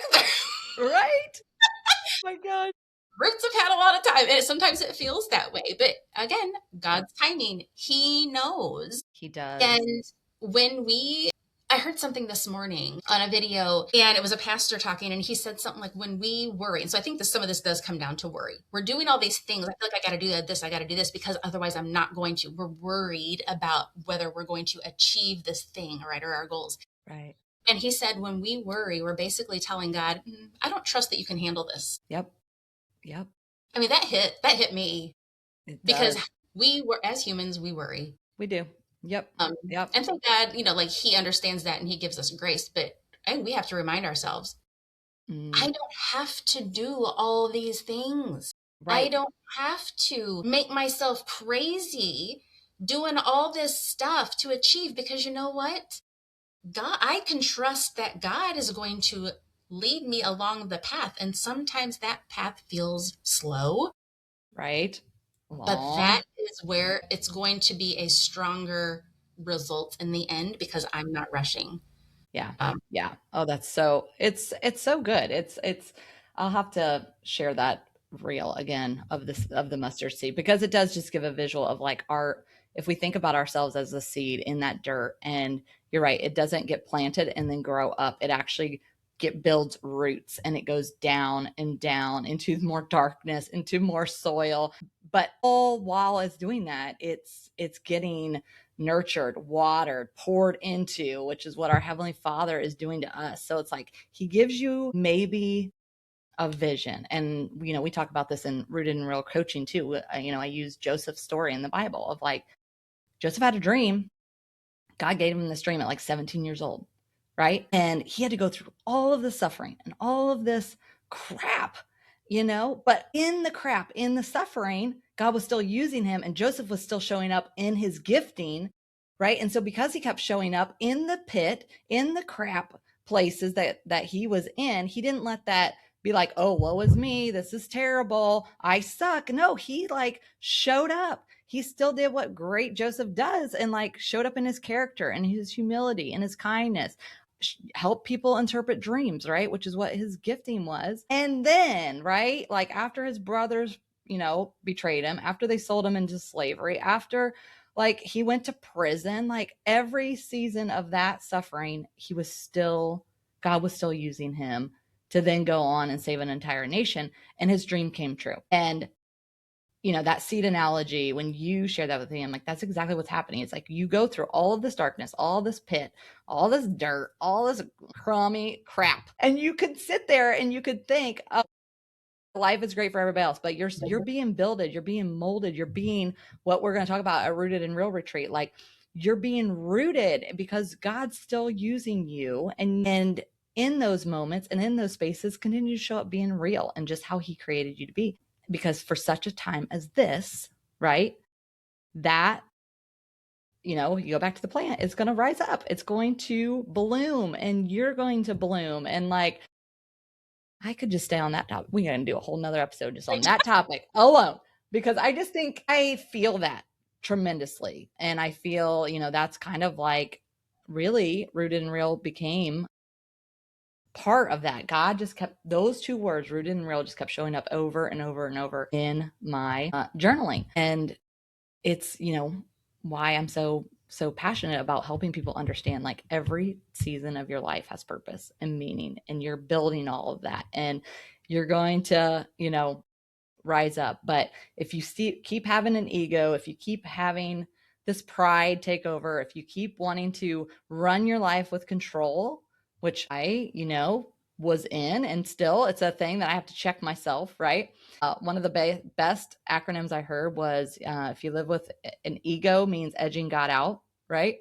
through? Right. Oh my God. Roots have had a lot of time. And sometimes it feels that way. But again, God's timing, He knows. He does. And I heard something this morning on a video, and it was a pastor talking, and he said something like, when we worry, and so I think some of this does come down to worry. We're doing all these things. I feel like I got to do this, I got to do this, because otherwise I'm not going to. We're worried about whether we're going to achieve this thing, right, or our goals. Right. And he said, when we worry, we're basically telling God, I don't trust that you can handle this. Yep. Yep. I mean, that hit me, It because does. as humans, we worry. We do. Yep. Yep. And thank God, like He understands that and He gives us grace. But we have to remind ourselves, I don't have to do all these things. I Right. don't have to make myself crazy doing all this stuff to achieve, because you know what? I can trust that God is going to lead me along the path. And sometimes that path feels slow. Right. But Aw. that is where it's going to be a stronger result in the end because I'm not rushing. Yeah. Um, Yeah. Oh, that's so it's so good. It's I'll have to share that reel again of this of the mustard seed because it does just give a visual of like our if we think about ourselves as a seed in that dirt and you're right, it doesn't get planted and then grow up. It actually get builds roots and it goes down and down into more darkness, into more soil. But all while it's doing that, it's getting nurtured, watered, poured into, which is what our Heavenly Father is doing to us. So it's like He gives you maybe a vision. And, we talk about this in Rooted in Real coaching too. I use Joseph's story in the Bible of like Joseph had a dream. God gave him this dream at like 17 years old, right? And he had to go through all of the suffering and all of this crap, but in the crap, in the suffering, God was still using him and Joseph was still showing up in his gifting, right? And so because he kept showing up in the pit, in the crap places that he was in, he didn't let that be like, oh, woe is me, this is terrible, I suck. No, he like showed up. He still did what great Joseph does and like showed up in his character and his humility and his kindness, help people interpret dreams, right? Which is what his gifting was. And then, right, like after his brothers, betrayed him, after they sold him into slavery, after like he went to prison, like every season of that suffering, God was still using him to then go on and save an entire nation. And his dream came true. And that seed analogy, when you share that with me, I'm like, that's exactly what's happening. It's like you go through all of this darkness, all this pit, all this dirt, all this crummy crap. And you could sit there and you could think, oh, life is great for everybody else, but you're being builded, you're being molded, you're being what we're going to talk about at Rooted in Real retreat. Like you're being rooted because God's still using you. And in those moments and in those spaces, continue to show up being real and just how He created you to be. Because for such a time as this, right, that, you go back to the plant, it's going to rise up, it's going to bloom, and you're going to bloom. And like, I could just stay on that topic. We're going to do a whole nother episode just on that topic alone, because I just think I feel that tremendously. And I feel, that's kind of like really Rooted and Real became part of that. God just kept those two words, rooted and real, just kept showing up over and over and over in my journaling. And it's, why I'm so passionate about helping people understand like every season of your life has purpose and meaning, and you're building all of that, and you're going to, rise up. But if you keep having an ego, if you keep having this pride take over, if you keep wanting to run your life with control, which I, was in, and still it's a thing that I have to check myself, right? One of the best acronyms I heard was if you live with an ego, means edging God out, right?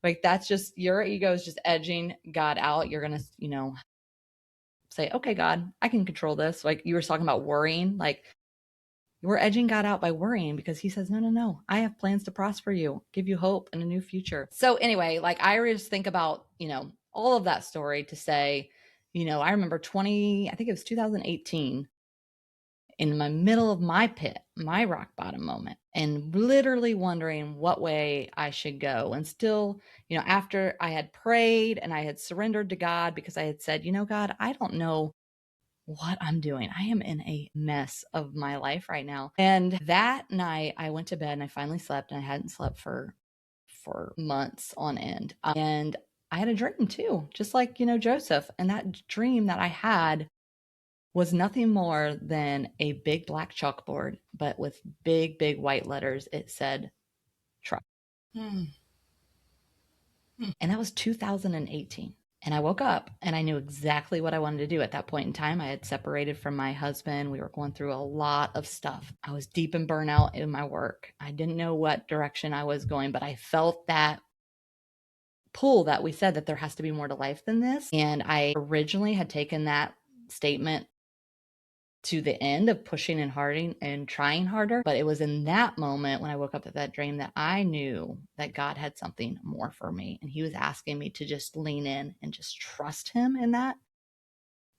Like that's just your ego is just edging God out. You're going to, say, okay, God, I can control this. Like you were talking about worrying, like we're edging God out by worrying because He says, no, no, no, I have plans to prosper you, give you hope and a new future. So anyway, like I just think about, all of that story to say, I remember I think it was 2018, in my middle of my pit, my rock bottom moment, and literally wondering what way I should go. And still, after I had prayed and I had surrendered to God because I had said, God, I don't know what I'm doing. I am in a mess of my life right now. And that night I went to bed and I finally slept, and I hadn't slept for months on end. And I had a dream too, just like, Joseph. And that dream that I had was nothing more than a big black chalkboard, but with big, big white letters, it said trust. hmm. And that was 2018. And I woke up and I knew exactly what I wanted to do at that point in time. I had separated from my husband. We were going through a lot of stuff. I was deep in burnout in my work. I didn't know what direction I was going, but I felt that pull that we said that there has to be more to life than this. And I originally had taken that statement to the end of pushing and harding and trying harder. But it was in that moment when I woke up at that dream that I knew that God had something more for me. And He was asking me to just lean in and just trust Him in that.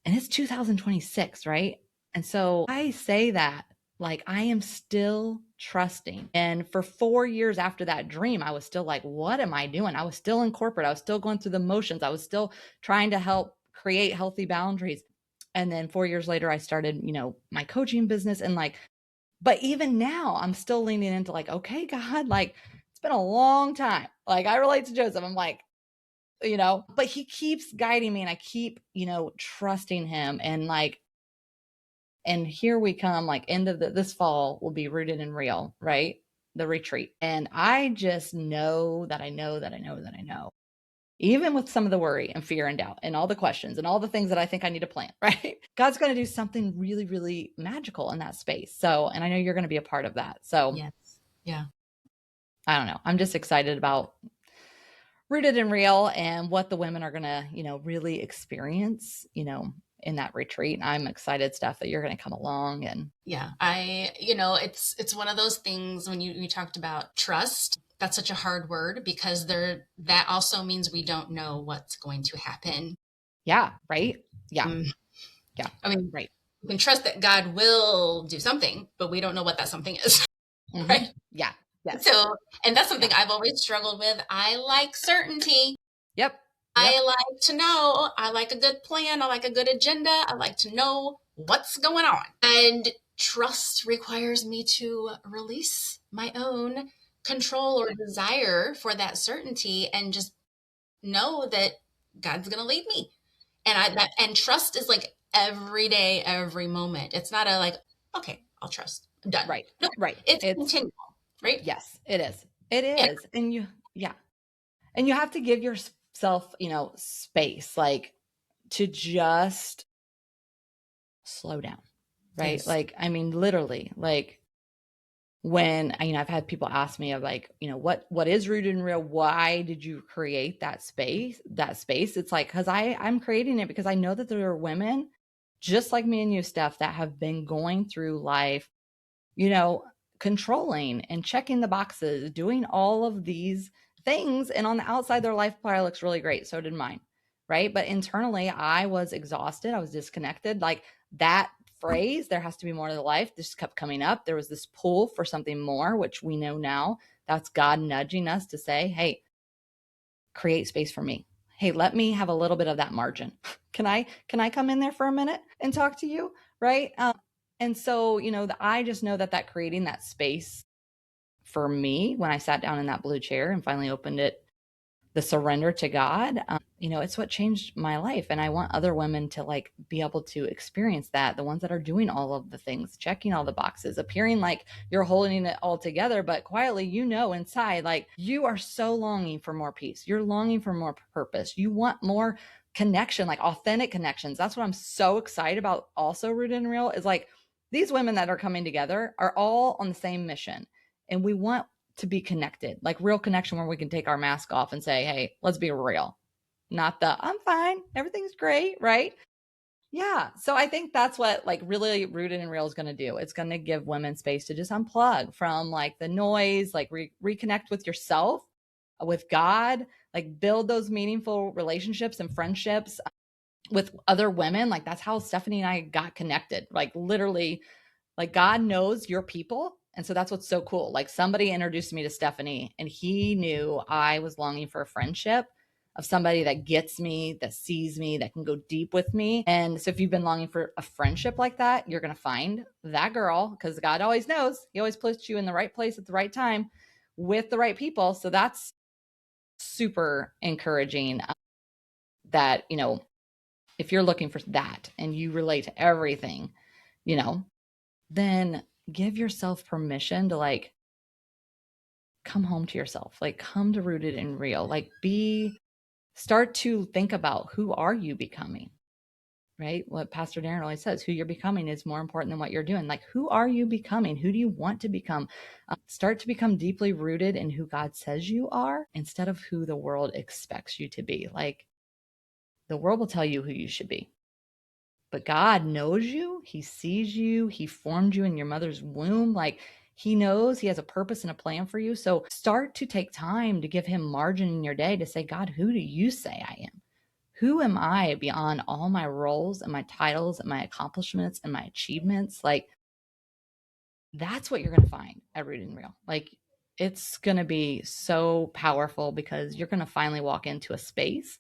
And it's 2026, right? And so I say that like I am still trusting. And for 4 years after that dream, I was still like, what am I doing? I was still in corporate. I was still going through the motions. I was still trying to help create healthy boundaries. And then 4 years later, I started, my coaching business, and like, but even now I'm still leaning into like, okay, God, like it's been a long time. Like I relate to Joseph. I'm like, but he keeps guiding me, and I keep, trusting him. And like, and here we come, like end of this fall will be Rooted and Real, right? The retreat. And I just know that I know that I know that I know, even with some of the worry and fear and doubt and all the questions and all the things that I think I need to plant, right? God's going to do something really, really magical in that space. So, and I know you're going to be a part of that. So, Yes. Yeah. I don't know. I'm just excited about Rooted and Real and what the women are going to, really experience, in that retreat. And I'm excited, Steph, that you're going to come along. And yeah, it's one of those things when you talked about trust. That's such a hard word because that also means we don't know what's going to happen. yeah, right. Yeah. Mm. Yeah. I mean, right. we can trust that God will do something, but we don't know what that something is. Mm-hmm. Right. Yeah. Yes. So, and that's something Yeah. I've always struggled with. I like certainty. Yep. I like to know. I like a good plan. I like a good agenda. I like to know what's going on. And trust requires me to release my own control or desire for that certainty and just know that God's going to lead me. And trust is like every day, every moment. It's not a like, okay, I'll trust. I'm done. Right. No, Right. it's continual, right? Yes, it is. It And is. Yeah. And you have to give yourself, space, like to just slow down, right? yes. Like, I mean, literally, like when, I've had people ask me of like, what is Rooted and Real? Why did you create that space? It's like, cause I'm creating it because I know that there are women just like me and you, Steph, that have been going through life, you know, controlling and checking the boxes, doing all of these things. And on the outside, their life probably looks really great. So did mine. Right. But internally, I was exhausted. I was disconnected. Like that phrase, there has to be more to the life, just kept coming up. There was this pull for something more, which we know now that's God nudging us to say, hey, create space for me. Hey, let me have a little bit of that margin. Can I come in there for a minute and talk to you? Right. And so, I just know that creating that space for me when I sat down in that blue chair and finally opened it, the surrender to God, it's what changed my life. And I want other women to like be able to experience that. The ones that are doing all of the things, checking all the boxes, appearing like you're holding it all together, but quietly, inside, like you are so longing for more peace. You're longing for more purpose. You want more connection, like authentic connections. That's what I'm so excited about. Also, Rooted and Real is like these women that are coming together are all on the same mission. And we want to be connected, like real connection where we can take our mask off and say, hey, let's be real. Not the I'm fine, everything's great, right? Yeah. So I think that's what like really Rooted and Real is going to do. It's going to give women space to just unplug from like the noise, like reconnect with yourself, with God, like build those meaningful relationships and friendships with other women. Like that's how Stephanie and I got connected. Like literally, like God knows your people. And so that's what's so cool. Like somebody introduced me to Stephanie and he knew I was longing for a friendship of somebody that gets me, that sees me, that can go deep with me. And so if you've been longing for a friendship like that, you're going to find that girl because God always knows. He always puts you in the right place at the right time with the right people. So that's super encouraging that, if you're looking for that and you relate to everything, then give yourself permission to like come home to yourself, like come to Rooted and Real, like start to think about who are you becoming, right? What Pastor Darren always says, who you're becoming is more important than what you're doing. Like, who are you becoming? Who do you want to become? Start to become deeply rooted in who God says you are instead of who the world expects you to be. Like the world will tell you who you should be. But God knows you. He sees you. He formed you in your mother's womb. Like he knows he has a purpose and a plan for you. So start to take time to give him margin in your day to say, God, who do you say I am? Who am I beyond all my roles and my titles and my accomplishments and my achievements? Like That's what you're going to find at Rooted and Real. Like, it's going to be so powerful because you're going to finally walk into a space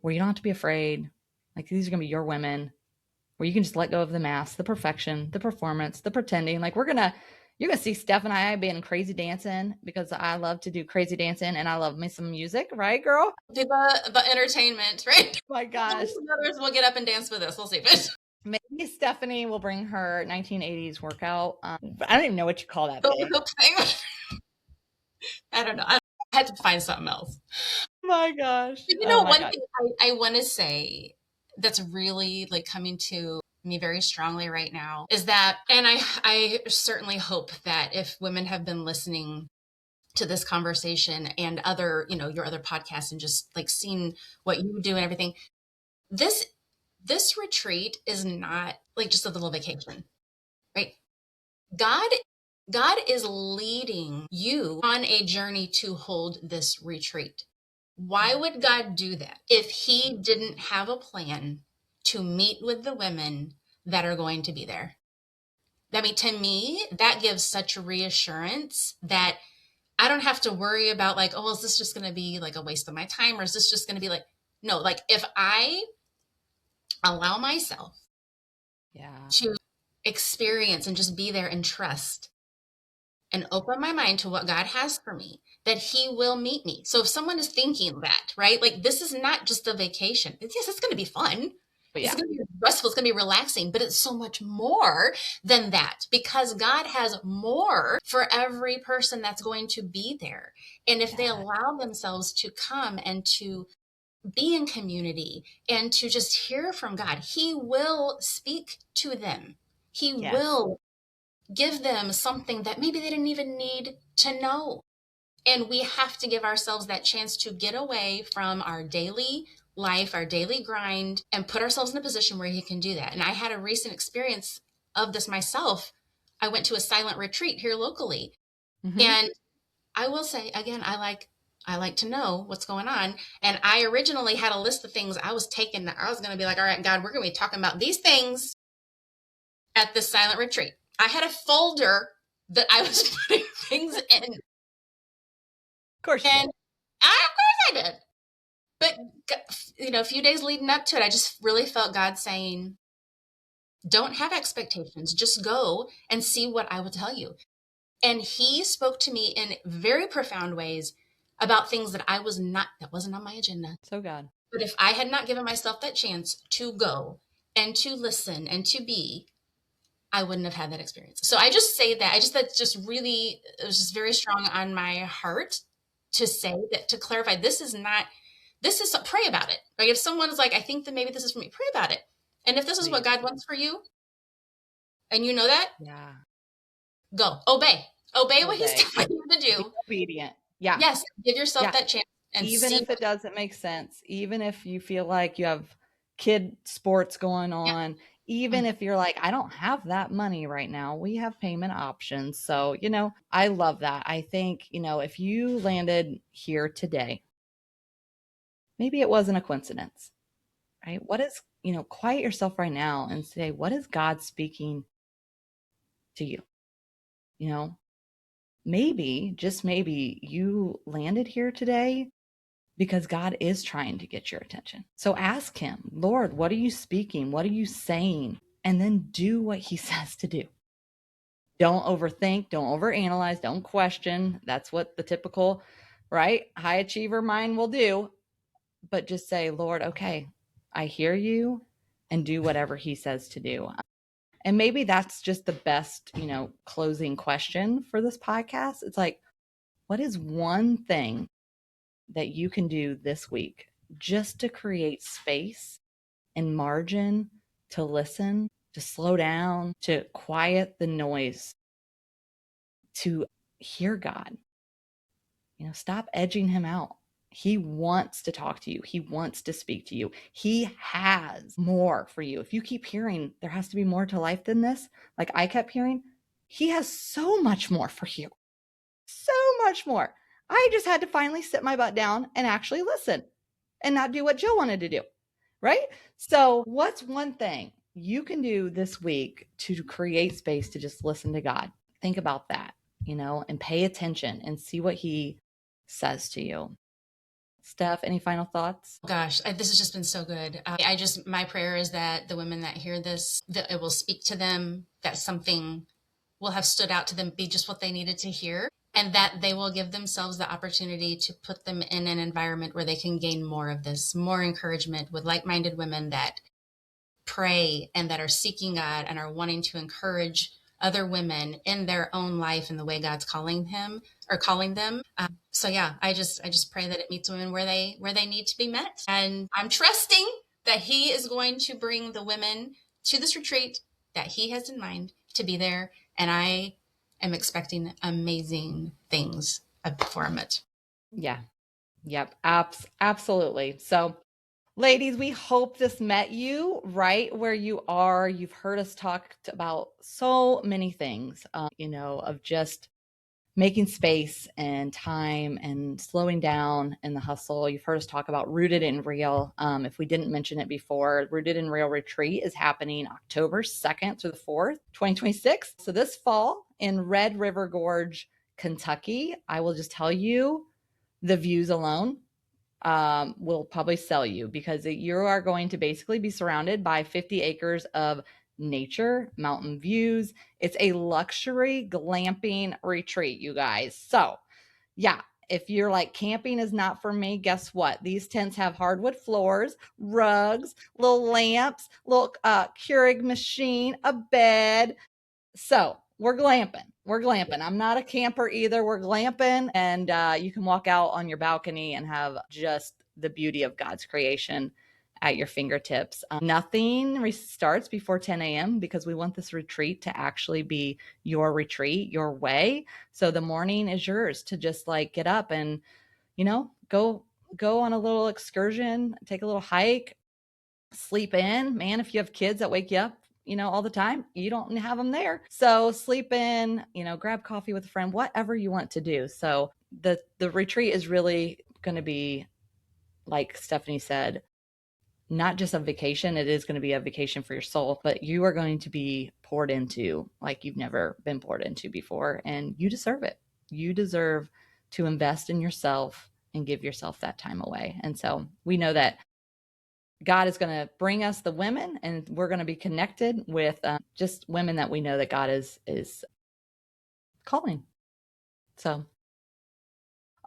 where you don't have to be afraid. Like, these are going to be your women, where you can just let go of the mask, the perfection, the performance, the pretending. Like, you're going to see Steph and I being crazy dancing because I love to do crazy dancing and I love me some music, right, girl? The entertainment, right? My gosh. Others will get up and dance with us. We'll see. Maybe Stephanie will bring her 1980s workout. I don't even know what you call that thing. I don't know. I had to find something else. My gosh. But one thing I want to say that's really like coming to me very strongly right now is that, and I certainly hope that if women have been listening to this conversation and other, your other podcasts and just like seeing what you do and everything, this retreat is not like just a little vacation, right? God is leading you on a journey to hold this retreat. Why would God do that if he didn't have a plan to meet with the women that are going to be there? I mean, to me, that gives such reassurance that I don't have to worry about like, oh, is this just going to be like a waste of my time? Or is this just going to be like, no, like if I allow myself to experience and just be there and trust and open my mind to what God has for me, that he will meet me. So if someone is thinking that, right, like this is not just a vacation. Yes, it's going to be fun. It's going to be restful. It's going to be relaxing, but it's so much more than that because God has more for every person that's going to be there. And if they allow themselves to come and to be in community and to just hear from God, he will speak to them. He will give them something that maybe they didn't even need to know. And we have to give ourselves that chance to get away from our daily life, our daily grind, and put ourselves in a position where he can do that. And I had a recent experience of this myself. I went to a silent retreat here locally. Mm-hmm. And I will say, again, I like to know what's going on. And I originally had a list of things I was taking that I was going to be like, all right, God, we're going to be talking about these things at this silent retreat. I had a folder that I was putting things in. Of course I did. But, a few days leading up to it, I just really felt God saying, don't have expectations. Just go and see what I will tell you. And he spoke to me in very profound ways about things that wasn't on my agenda. So God. But if I had not given myself that chance to go and to listen and to be, I wouldn't have had that experience. So I just say that. It was just very strong on my heart to say that, to clarify, pray about it. Right? If someone is like, I think that maybe this is for me, pray about it. And if this is what God wants for you, and you know that, go. Obey what he's telling you to do. Be obedient. Yeah. Yes. Give yourself that chance. And even if it doesn't make sense, even if you feel like you have kid sports going on, even if you're like, I don't have that money right now, we have payment options. So, I love that. I think, if you landed here today, maybe it wasn't a coincidence, right? What is, quiet yourself right now and say, what is God speaking to you? Maybe, just maybe, you landed here today because God is trying to get your attention. So ask him, Lord, what are you speaking? What are you saying? And then do what he says to do. Don't overthink, don't overanalyze, don't question. That's what the typical, right, high achiever mind will do. But just say, Lord, okay, I hear you, and do whatever he says to do. And maybe that's just the best, closing question for this podcast. It's like, what is one thing that you can do this week just to create space and margin to listen, to slow down, to quiet the noise, to hear God? Stop edging him out. He wants to talk to you. He wants to speak to you. He has more for you. If you keep hearing there has to be more to life than this, like I kept hearing, he has so much more for you. So much more. I just had to finally sit my butt down and actually listen and not do what Jill wanted to do. Right? So what's one thing you can do this week to create space to just listen to God. Think about that, and pay attention and see what he says to you. Steph, any final thoughts? Gosh, this has just been so good. My prayer is that the women that hear this, that it will speak to them, that something will have stood out to them, be just what they needed to hear, and that they will give themselves the opportunity to put them in an environment where they can gain more of this, more encouragement with like-minded women that pray and that are seeking God and are wanting to encourage other women in their own life in the way God's calling them. So yeah, I just pray that it meets women where they need to be met. And I'm trusting that he is going to bring the women to this retreat that he has in mind to be there. And I am expecting amazing things from it. Yeah. Yep. Absolutely. So, ladies, we hope this met you right where you are. You've heard us talk about so many things, of just making space and time and slowing down in the hustle. You've heard us talk about Rooted in Real. If we didn't mention it before, Rooted in Real retreat is happening October 2nd through the 4th, 2026. So this fall in Red River Gorge, Kentucky. I will just tell you, the views alone will probably sell you, because you are going to basically be surrounded by 50 acres of nature, mountain views. It's a luxury glamping retreat, you guys. So, yeah, if you're like, camping is not for me, guess what? These tents have hardwood floors, rugs, little lamps, little Keurig machine, a bed. So we're glamping. I'm not a camper either. We're glamping, and you can walk out on your balcony and have just the beauty of God's creation at your fingertips. Nothing starts before 10 a.m. because we want this retreat to actually be your retreat, your way. So the morning is yours to just like get up and, go on a little excursion, take a little hike, sleep in. Man, if you have kids that wake you up, all the time, you don't have them there. So sleep in, grab coffee with a friend, whatever you want to do. So the retreat is really going to be, like Stephanie said, not just a vacation. It is going to be a vacation for your soul, but you are going to be poured into like you've never been poured into before. And you deserve it. You deserve to invest in yourself and give yourself that time away. And so we know that God is going to bring us the women, and we're going to be connected with just women that we know that God is calling. So,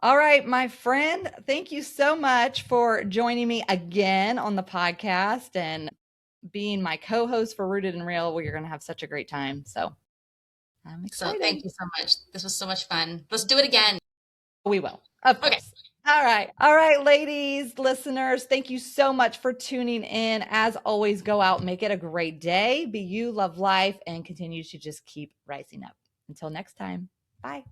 all right, my friend, thank you so much for joining me again on the podcast and being my co-host for Rooted in Real. We're going to have such a great time. So I'm excited. So thank you so much. This was so much fun. Let's do it again. We will, of course. Okay. All right. All right, ladies, listeners, thank you so much for tuning in. As always, go out, make it a great day. Be you, love life, and continue to just keep rising up. Until next time, bye.